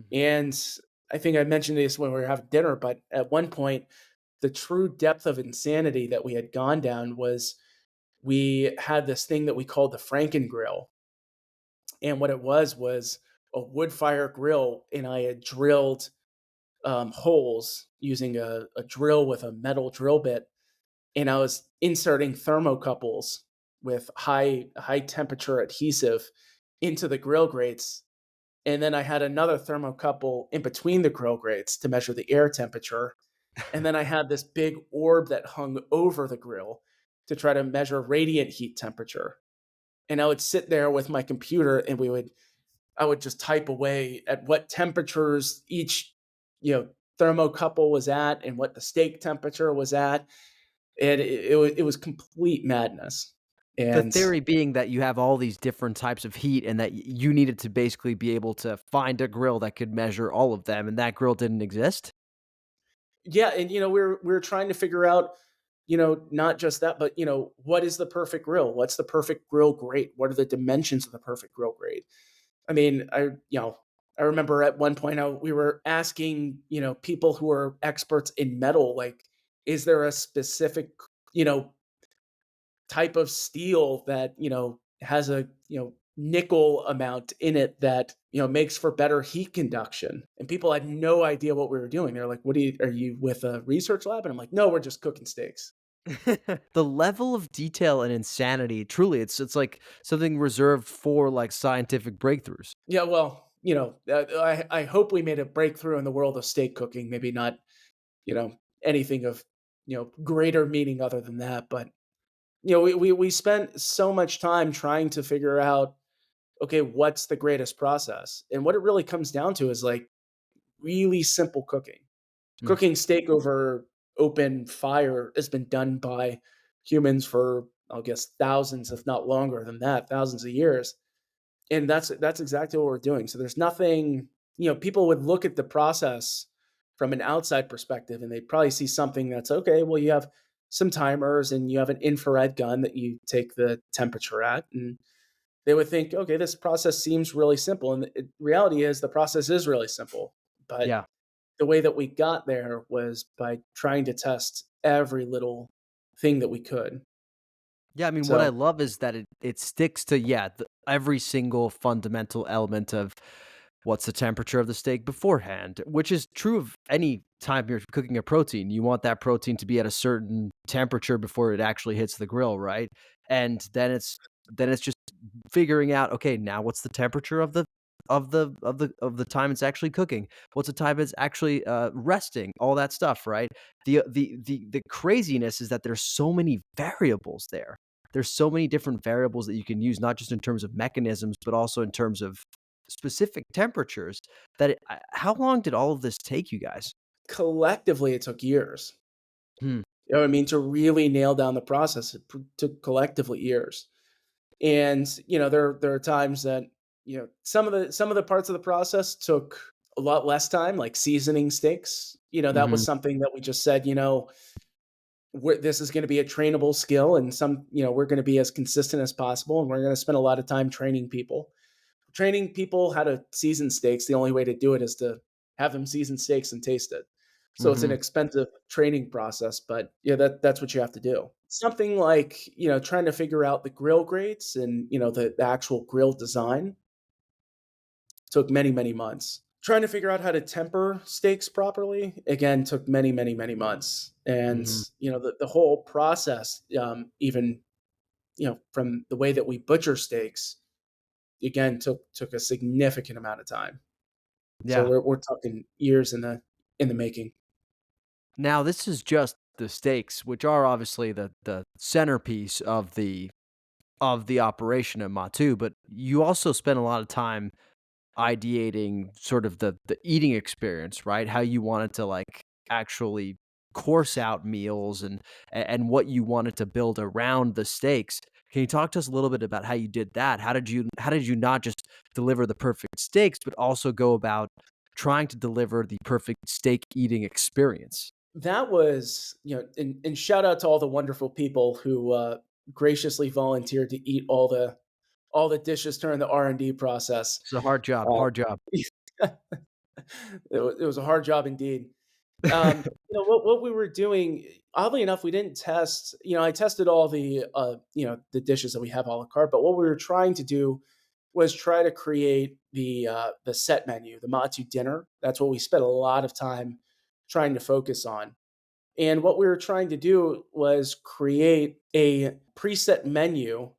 Mhm. And I think I mentioned this when we were having dinner, but at one point the true depth of insanity that we had gone down was we had this thing that we called the Franken grill. And what it was a wood fire grill, and I had drilled holes using a drill with a metal drill bit, and I was inserting thermocouples with high temperature adhesive into the grill grates. And then I had another thermocouple in between the grill grates to measure the air temperature. And then I had this big orb that hung over the grill to try to measure radiant heat temperature. And I would sit there with my computer, and I would just type away at what temperatures each, thermocouple was at and what the steak temperature was at. And it was complete madness. The And theory being that you have all these different types of heat and that you needed to basically be able to find a grill that could measure all of them, and that grill didn't exist? yeah, and we're trying to figure out, not just that, but what is the perfect grill? What's the perfect grill grate? What are the dimensions of the perfect grill grate? I mean, I remember at one point we were asking, people who are experts in metal, like, is there a specific, you know, type of steel that, has a, nickel amount in it that, makes for better heat conduction. And people had no idea what we were doing. They're like, are you with a research lab? And I'm like, no, we're just cooking steaks. The level of detail and insanity, truly, it's like something reserved for, like, scientific breakthroughs. Yeah, well, I hope we made a breakthrough in the world of steak cooking. Maybe not, anything of, greater meaning other than that. But, we spent so much time trying to figure out, okay, what's the greatest process? And what it really comes down to is like really simple cooking. Mm. Cooking steak over open fire has been done by humans for, I guess, thousands, if not longer than that, thousands of years. And that's exactly what we're doing. So there's nothing, people would look at the process from an outside perspective and they'd probably see something that's okay. Well, you have some timers and you have an infrared gun that you take the temperature at, and they would think, okay, this process seems really simple. And the reality is the process is really simple. But Yeah. the way that we got there was by trying to test every little thing that we could. Yeah, I mean, what I So love is that it sticks to, yeah, every single fundamental element of what's the temperature of the steak beforehand, which is true of any time you're cooking a protein. You want that protein to be at a certain temperature before it actually hits the grill, right? And then it's just figuring out, okay, now what's the temperature of the time it's actually cooking? What's the time it's actually resting? All that stuff, right? The craziness is that there's so many variables there. There's so many different variables that you can use, not just in terms of mechanisms, but also in terms of specific temperatures. How long did all of this take you guys? collectively, it took years. Hmm. You know what I mean? To really nail down the process, it took collectively years. And there are times that some of the parts of the process took a lot less time, like seasoning steaks. That was Mhm. something that we just said, this is going to be a trainable skill, and we're going to be as consistent as possible, and we're going to spend a lot of time training people how to season steaks. The only way to do it is to have them season steaks and taste it. So it's an Mhm. expensive training process, but yeah, that's what you have to do. Something like, trying to figure out the grill grates and, the actual grill design took many, many months. Trying to figure out how to temper steaks properly, again, took many, many, many months. And, Mhm. the whole process, even, from the way that we butcher steaks, again, took a significant amount of time. So Yeah. we're talking years in the making. Now this is just the steaks, which are obviously the centerpiece of the operation at Matū, but you also spend a lot of time ideating sort of the eating experience, right? How you wanted to, like, actually course out meals and what you wanted to build around the steaks. Can you talk to us a little bit about how you did that? How did you not just deliver the perfect steaks, but also go about trying to deliver the perfect steak eating experience? That was, and shout out to all the wonderful people who graciously volunteered to eat all the dishes during the R&D process. It's a hard job, Uh, hard job. it was a hard job indeed. What we were doing, oddly enough, we didn't test. I tested all the dishes that we have a la carte, but what we were trying to do was try to create the set menu, the Matū dinner. That's what we spent a lot of time trying to focus on. And what we were trying to do was create a preset menu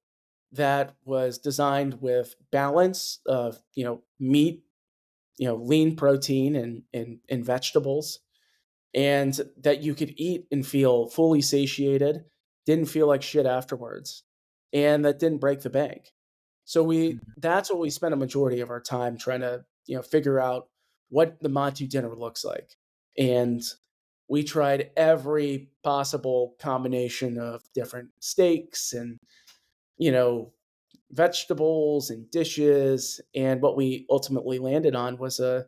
that was designed with balance of, meat, lean protein and vegetables, and that you could eat and feel fully satiated, didn't feel like shit afterwards, and that didn't break the bank. So Mhm. that's what we spent a majority of our time trying to, figure out what the Matū dinner looks like. And we tried every possible combination of different steaks and, you know, vegetables and dishes. And what we ultimately landed on was a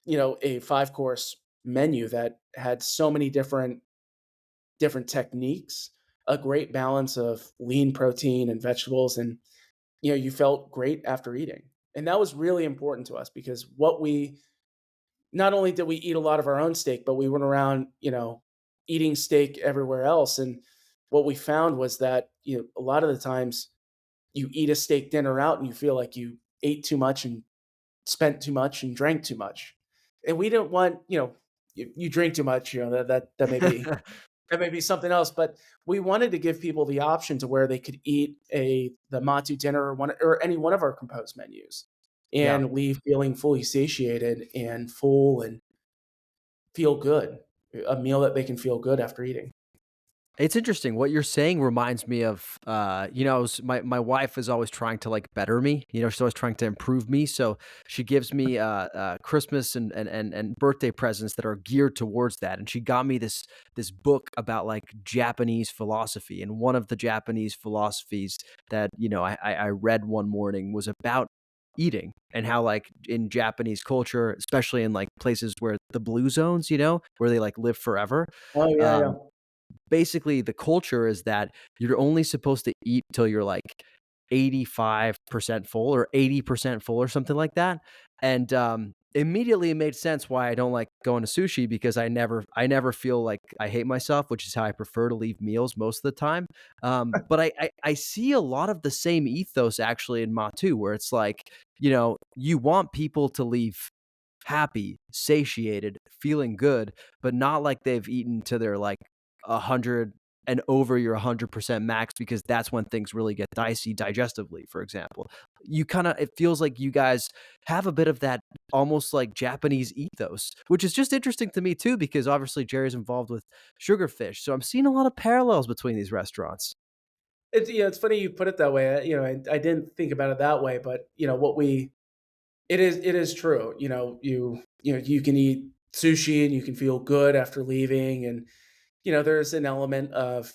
5-course menu that had so many different techniques, a great balance of lean protein and vegetables, and you felt great after eating. And that was really important to us because what we not only did we eat a lot of our own steak, but we went around, eating steak everywhere else. And what we found was that, a lot of the times you eat a steak dinner out and you feel like you ate too much and spent too much and drank too much. And we didn't want, you drink too much, that may be something else, but we wanted to give people the option to where they could eat the Matū dinner or any one of our composed menus Yeah. and leave feeling fully satiated and full and feel good. A meal that they can feel good after eating. It's interesting. What you're saying reminds me of, my wife is always trying to like better me. She's always trying to improve me. So she gives me Christmas and birthday presents that are geared towards that. And she got me this book about like Japanese philosophy. And one of the Japanese philosophies that I read one morning was about eating and how like in Japanese culture, especially in like places where the blue zones, where they like live forever. Oh, yeah, yeah. Um, Basically the culture is that you're only supposed to eat till you're like 85% full or 80% full or something like that. And immediately it made sense why I don't like going to sushi because I never feel like I hate myself, which is how I prefer to leave meals most of the time. But I see a lot of the same ethos actually in Matū, where it's like, you want people to leave happy, satiated, feeling good, but not like they've eaten to their like 100 and over your 100% max, because that's when things really get dicey digestively, for example. It feels like you guys have a bit of that almost like Japanese ethos, which is just interesting to me too, because obviously Jerry's involved with sugarfish. So I'm seeing a lot of parallels between these restaurants. It's funny you put it that way. I didn't think about it that way, but it is true. You can eat sushi and you can feel good after leaving, and there's an element of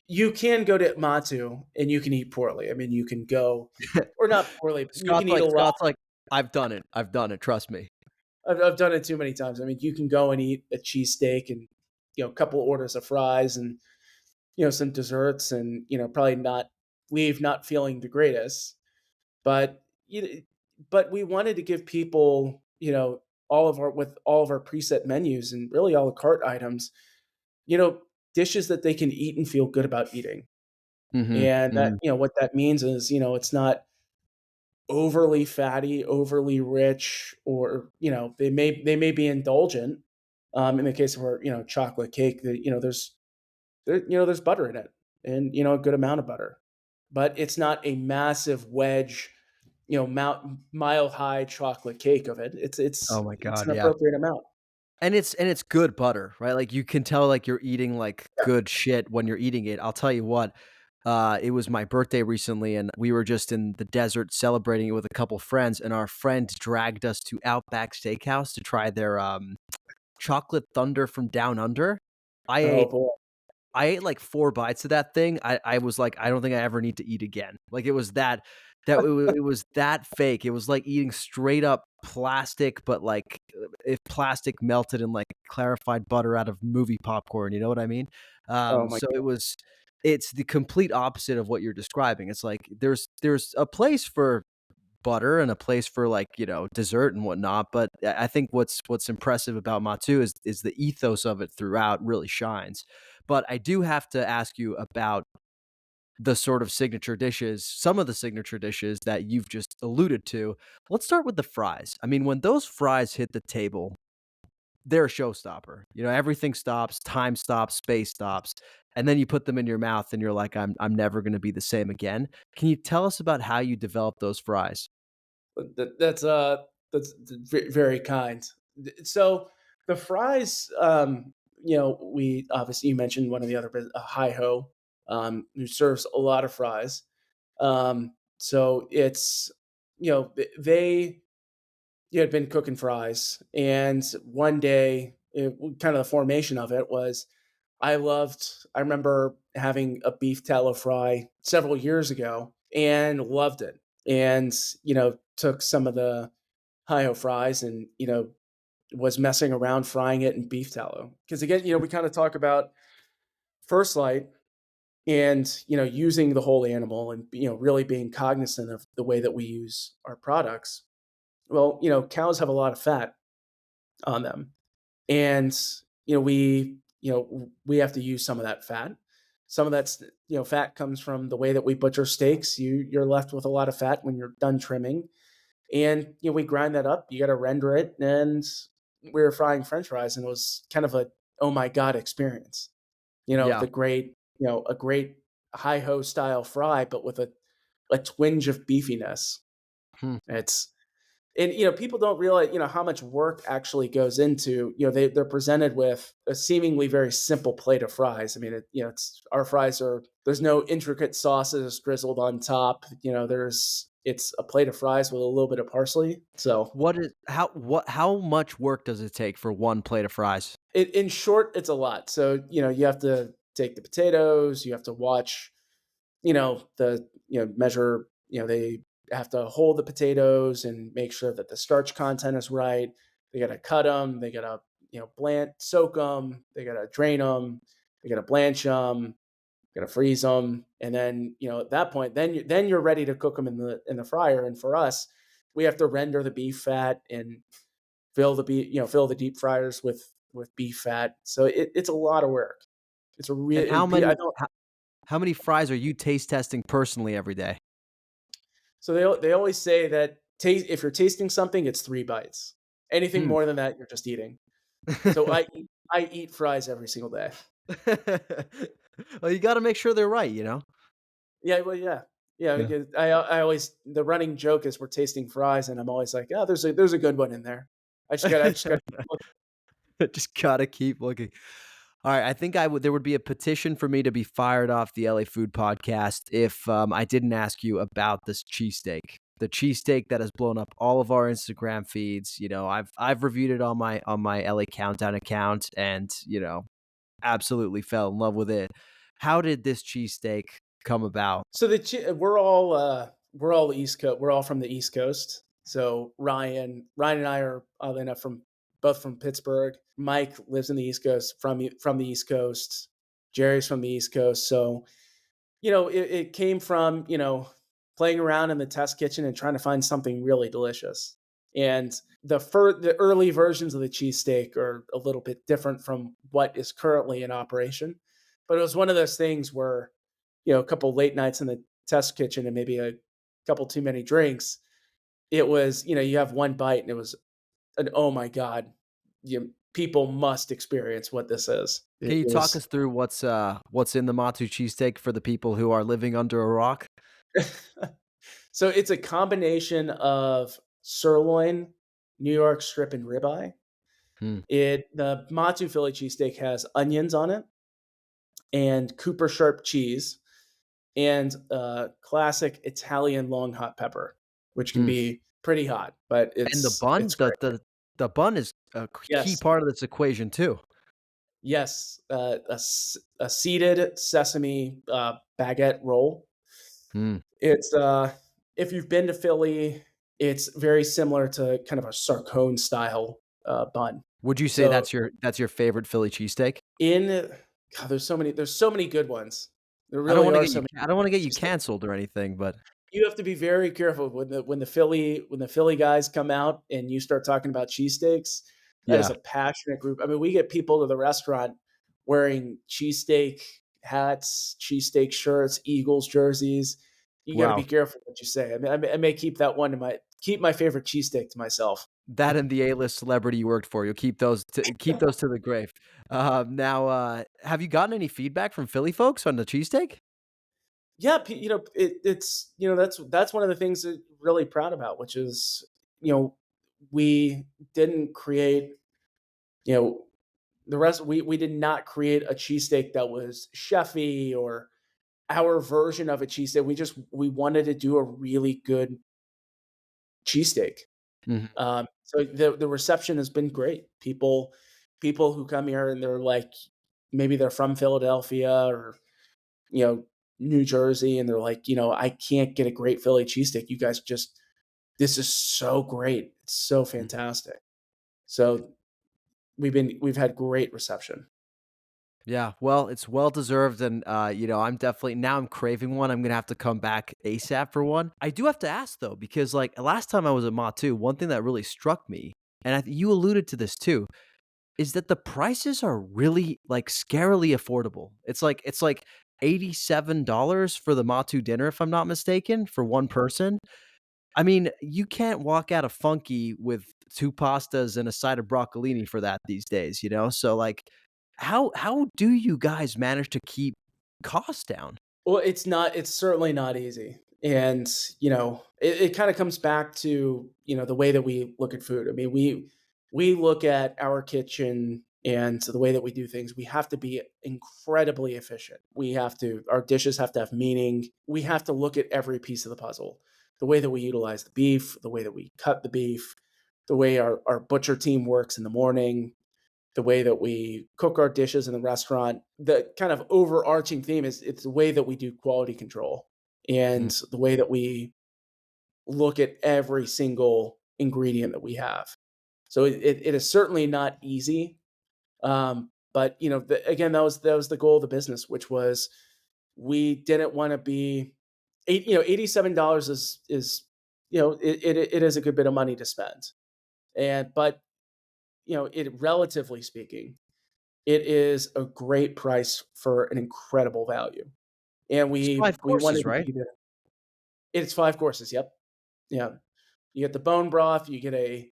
you can go to Matū and you can eat poorly. I mean, you can go or not poorly. You can eat a lot. Scott's like, I've done it. I've done it. Trust me. I've done it too many times. I mean, you can go and eat a cheesesteak and a couple orders of fries and some desserts and probably not leave not feeling the greatest. But but we wanted to give people all of our preset menus and really a la carte items, you know dishes that they can eat and feel good about eating. Mhm, And that mhm. what that means is it's not overly fatty, overly rich, or they may be indulgent. In the case of our chocolate cake, that there's butter in it, and a good amount of butter, but it's not a massive wedge, mile high chocolate cake of it. It's Oh it's my it's god, an yeah. appropriate amount. And it's good butter, right? Like, you can tell, like, you're eating, like, Yeah. good shit when you're eating it. I'll tell you what, it was my birthday recently, and we were just in the desert celebrating it with a couple friends, and our friend dragged us to Outback Steakhouse to try their, chocolate thunder from down under. I Oh ate boy. I ate like 4 bites of that thing. I was like, "I don't think I ever need to eat again." Like, it was it was that fake. It was like eating straight up plastic, but, like, if plastic melted in, like, clarified butter out of movie popcorn, you know what I mean? Oh my So god. it's the complete opposite of what you're describing. It's like there's a place for butter and a place for like, dessert and whatnot. But I think what's impressive about Matū is the ethos of it throughout really shines. But I do have to ask you about the sort of signature dishes, some of the signature dishes that you've just alluded to. Let's start with the fries. I mean, when those fries hit the table, they're a showstopper. Everything stops, time stops, space stops, and then you put them in your mouth and you're like, I'm never gonna be the same again. Can you tell us about how you develop those fries? Very kind. So the fries, we obviously, you mentioned one of the other Hi Ho, who serves a lot of fries. So it's they had been cooking fries, and one day, kind of the formation of it was I remember having a beef tallow fry several years ago and loved it. And, took some of the Hi-Ho fries and, was messing around frying it in beef tallow. Because again, we kind of talk about First Light. and using the whole animal, and really being cognizant of the way that we use our products. Well, cows have a lot of fat on them, and we have to use some of that fat. Some of that's fat comes from the way that we butcher steaks. You're left with a lot of fat when you're done trimming, and we grind that up. You got to render it, and we were frying French fries, and it was kind of a oh my god experience. Yeah. The great a great hi ho style fry, but with a twinge of beefiness. Hmm. It's and people don't realize how much work actually goes into they're presented with a seemingly very simple plate of fries. I mean, it's our fries are there's no intricate sauces drizzled on top. It's a plate of fries with a little bit of parsley. So How much work does it take for one plate of fries? in short, it's a lot. So you have to take the potatoes, you have to watch measure, they have to hold the potatoes and make sure that the starch content is right. They got to cut them. They got to, soak them. They got to drain them. They got to blanch them. Got to freeze them. And then, at that point, then you're ready to cook them in the fryer. And for us, we have to render the beef fat and fill the deep fryers with beef fat. So it's a lot of work. It's a And real, I don't, how many fries are you taste testing personally every day? So they always say that if you're tasting something, it's 3 bites. Anything Hmm. more than that, you're just eating. So I eat fries every single day. Well, you gotta make sure they're right, you know? Yeah, well, yeah. Yeah, Yeah. because I always the running joke is we're tasting fries, and I'm always like, "Oh, there's a good one in there." I just got Just gotta keep looking. Alright, I think there would be a petition for me to be fired off the LA Food Podcast if, I didn't ask you about this cheesesteak. The cheesesteak that has blown up all of our Instagram feeds. I've reviewed it on my LA Countdown account and, absolutely fell in love with it. How did this cheesesteak come about? So we're all East Coast. We're all from the East Coast. So Ryan and I are oddly enough from both from Pittsburgh. Mike lives in the East Coast from the East Coast. Jerry's from the East Coast. So it came from playing around in the test kitchen and trying to find something really delicious. And the early versions of the cheesesteak are a little bit different from what is currently in operation. But it was one of those things where a couple late nights in the test kitchen and maybe a couple too many drinks, it was, you have one bite and it was an oh my god, people must experience what this is. Can It you talk was us through what's in the Matū cheesesteak for the people who are living under a rock? so it's a combination of sirloin, New York strip, and ribeye. Hmm. The Matū Philly cheesesteak has onions on it and Cooper sharp cheese and classic Italian long hot pepper, which can Hmm. be pretty hot, but And the it's bun, great. the bun is a key Yes, part of this equation too. yes, a seeded sesame baguette roll. Hmm. It's if you've been to Philly, it's very similar to kind of a Sarcone style bun. Would you say So that's your favorite Philly cheesesteak? in God, there's so many good ones. There really are so many. I don't wanna get you Cheesesteak. canceled or anything, but You have to be very careful when the Philly guys come out and you start talking about cheesesteaks. That is yeah. a passionate group. I mean, we get people to the restaurant wearing cheesesteak hats, cheesesteak shirts, Eagles jerseys. You got to be Wow. careful what you say. I mean, I may keep that one to keep my favorite cheesesteak to myself. That and the A-list celebrity you worked for, you'll keep those to the grave. Now, have you gotten any feedback from Philly folks on the cheesesteak? Yeah, it's that's one of the things that really proud about, which is we didn't create you know the rest we did not create a cheesesteak that was chefy or our version of a cheesesteak. We wanted to do a really good cheesesteak. Mhm. So the reception has been great. People who come here and they're like, maybe they're from Philadelphia or you know New Jersey, and they're like, I can't get a great Philly cheesesteak. You guys just this is so great. It's so fantastic. So we've had great reception. Yeah, well, it's well deserved, and I'm definitely now I'm craving one. I'm gonna have to come back ASAP for one. I do have to ask though, because like last time I was at Matū, one thing that really struck me, and you alluded to this too, is that the prices are really like scarily affordable. It's like $87 for the Matū dinner, if I'm not mistaken, for one person. I mean, you can't walk out of Funky with 2 pastas and a side of broccolini for that these days, you know? So, like, how do you guys manage to keep costs down? Well, it's certainly not easy. And, it kind of comes back to, the way that we look at food. I mean, we look at our kitchen and the way that we do things. We have to be incredibly efficient. Our dishes have to have meaning. We have to look at every piece of the puzzle. The way that we utilize the beef, the way that we cut the beef, the way our butcher team works in the morning, the way that we cook our dishes in the restaurant. The kind of overarching theme is it's the way that we do quality control Mm. and the way that we look at every single ingredient that we have. So it is certainly not easy. But again, that was the goal of the business, which was we didn't want to be $87 is it is a good bit of money to spend. But it relatively speaking, it is a great price for an incredible value, and It's we 5 we courses, wanted to right? be there. It's 5 courses, yep. Yeah. You get the bone broth, you get a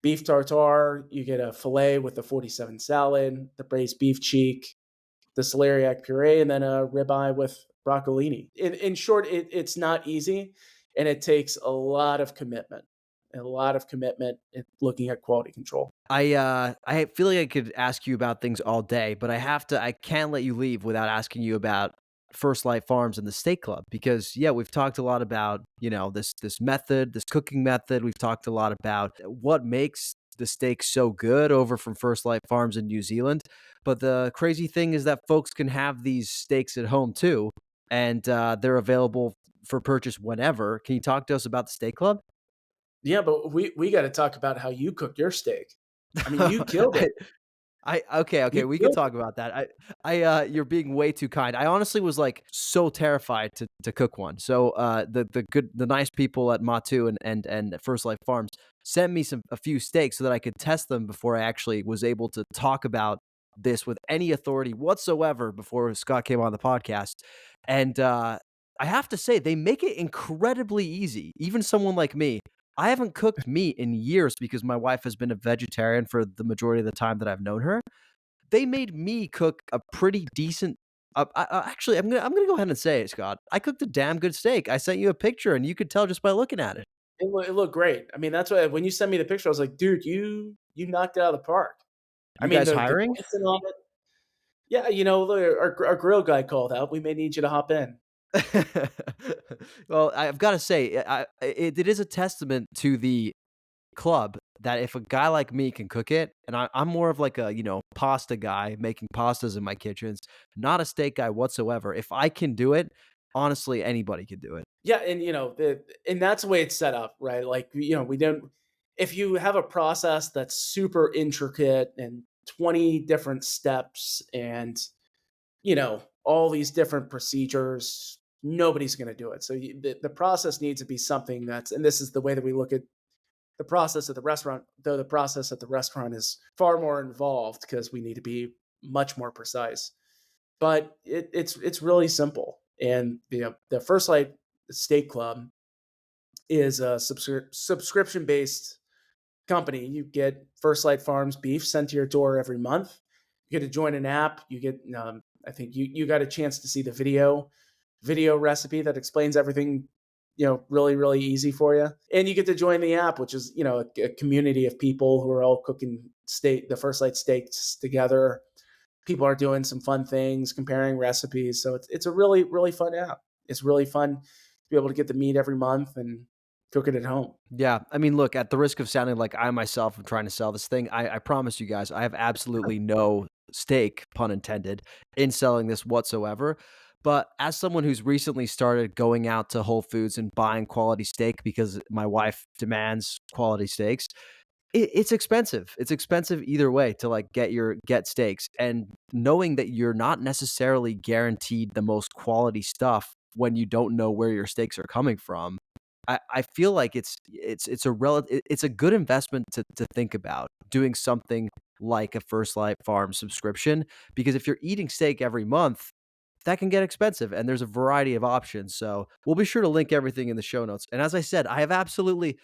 beef tartare, you get a filet with the 47 salad, the braised beef cheek, the celeriac puree, and then a ribeye with broccolini. In short, it's not easy, and it takes a lot of commitment in looking at quality control. I feel like I could ask you about things all day, but I can't let you leave without asking you about First Light Farms and the Steak Club because yeah, we've talked a lot about, this method, this cooking method. We've talked a lot about what makes the steak so good over from First Light Farms in New Zealand. But the crazy thing is that folks can have these steaks at home too, and they're available for purchase whenever. Can you talk to us about the Steak Club? Yeah, but we gotta talk about how you cook your steak. I mean, you killed it. I, okay, You we could killed talk it. about that. You're being way too kind. I honestly was like so terrified to cook one. So, the nice people at Matū and First Life Farms sent me a few steaks so that I could test them before I actually was able to talk about this with any authority whatsoever before Scott came on the podcast. And I have to say, they make it incredibly easy. Even someone like me, I haven't cooked meat in years because my wife has been a vegetarian for the majority of the time that I've known her. They made me cook a pretty decent actually, I'm gonna go ahead and say it, Scott. I cooked a damn good steak. I sent you a picture, and you could tell just by looking at it. It looked great. I mean, that's why when you sent me the picture, I was like, "Dude, you knocked it out of the park." I You mean, guys the hiring? glisten on it. Yeah, our grill guy called out. We may need you to hop in. Well, I've got to say, it is a testament to the club that if a guy like me can cook it, and I'm more of like a pasta guy making pastas in my kitchens, not a steak guy whatsoever. If I can do it, honestly, anybody can do it. Yeah, and and that's the way it's set up, right? Like we don't. If you have a process that's super intricate and 20 different steps and all these different procedures, nobody's going to do it. So the process needs to be something and this is the way that we look at the process at the restaurant, though the process at the restaurant is far more involved because we need to be much more precise. But it's really simple. And the First Light Steak Club is a subscription based company. You get First Light Farms beef sent to your door every month. You get to join an app. You get I think you got a chance to see the video recipe that explains everything, really, really easy for you. And you get to join the app, which is, a community of people who are all cooking the First Light steaks together. People are doing some fun things, comparing recipes. So it's a really, really fun app. It's really fun to be able to get the meat every month and cook it at home. Yeah, I mean, look, at the risk of sounding like I myself am trying to sell this thing, I promise you guys, I have absolutely no stake, pun intended, in selling this whatsoever. But as someone who's recently started going out to Whole Foods and buying quality steak because my wife demands quality steaks, It's expensive. It's expensive either way to like get steaks, and knowing that you're not necessarily guaranteed the most quality stuff when you don't know where your steaks are coming from. I feel like it's a good investment to think about doing something like a First Light Farm subscription, because if you're eating steak every month, that can get expensive, and there's a variety of options. So we'll be sure to link everything in the show notes. And as I said, I have absolutely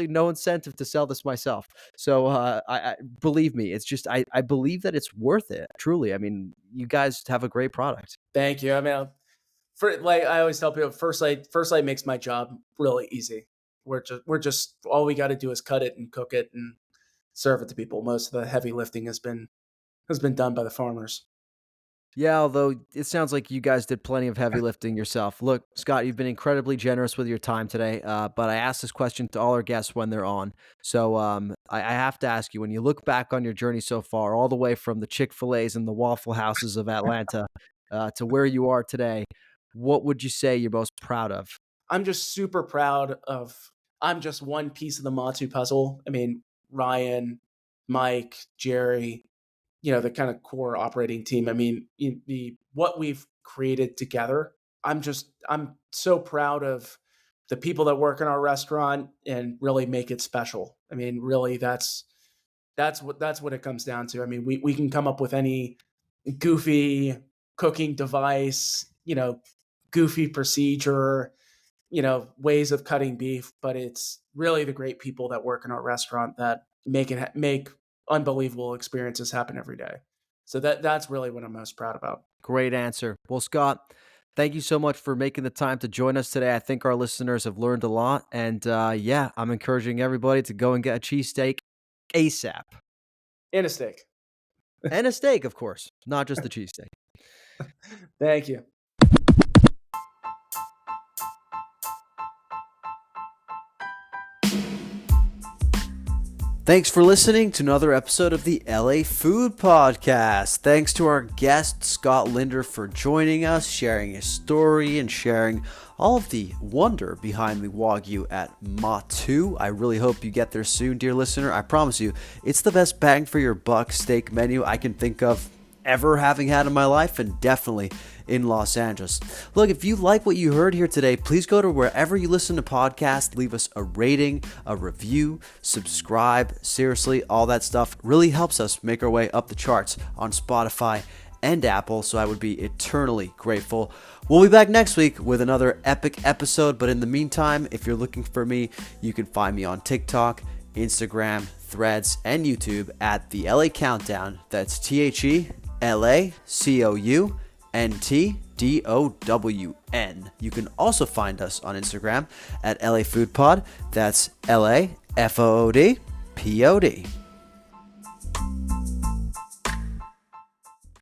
no incentive to sell this myself. So I believe me, it's just I believe that it's worth it. Truly, I mean, you guys have a great product. Thank you. I mean, for like I always tell people, First Light makes my job really easy. We're just all we got to do is cut it and cook it and serve it to people. Most of the heavy lifting has been done by the farmers. Yeah, although it sounds like you guys did plenty of heavy lifting yourself. Look, Scott, you've been incredibly generous with your time today. But I ask this question to all our guests when they're on. So I have to ask you, when you look back on your journey so far, all the way from the Chick-fil-A's and the Waffle Houses of Atlanta to where you are today, what would you say you're most proud of? I'm just super proud of. I'm just one piece of the Matū puzzle. I mean, Ryan, Mike, Jerry, the kind of core operating team. I mean, the what we've created together. I'm so proud of the people that work in our restaurant and really make it special. I mean, really, that's what it comes down to. I mean, we can come up with any goofy cooking device, goofy procedure, ways of cutting beef, but it's really the great people that work in our restaurant that make unbelievable experiences happen every day. So that's really what I'm most proud about. Great answer. Well, Scott, thank you so much for making the time to join us today. I think our listeners have learned a lot. And yeah, I'm encouraging everybody to go and get a cheesesteak ASAP. And a steak. And a steak, of course, not just the cheesesteak. Thank you. Thanks for listening to another episode of the LA Food Podcast. Thanks to our guest, Scott Linder, for joining us, sharing his story, and sharing all of the wonder behind the wagyu at Matū. I really hope you get there soon, dear listener. I promise you, it's the best bang for your buck steak menu I can think of ever having had in my life, and definitely in Los Angeles. Look, if you like what you heard here today, please go to wherever you listen to podcasts, leave us a rating, a review, subscribe. Seriously, all that stuff really helps us make our way up the charts on Spotify and Apple, so I would be eternally grateful. We'll be back next week with another epic episode, but in the meantime, if you're looking for me, you can find me on TikTok, Instagram, Threads, and YouTube at the LA Countdown. That's TheLaCounTDown. You can also find us on Instagram at LA Food Pod. That's LAFoodPod.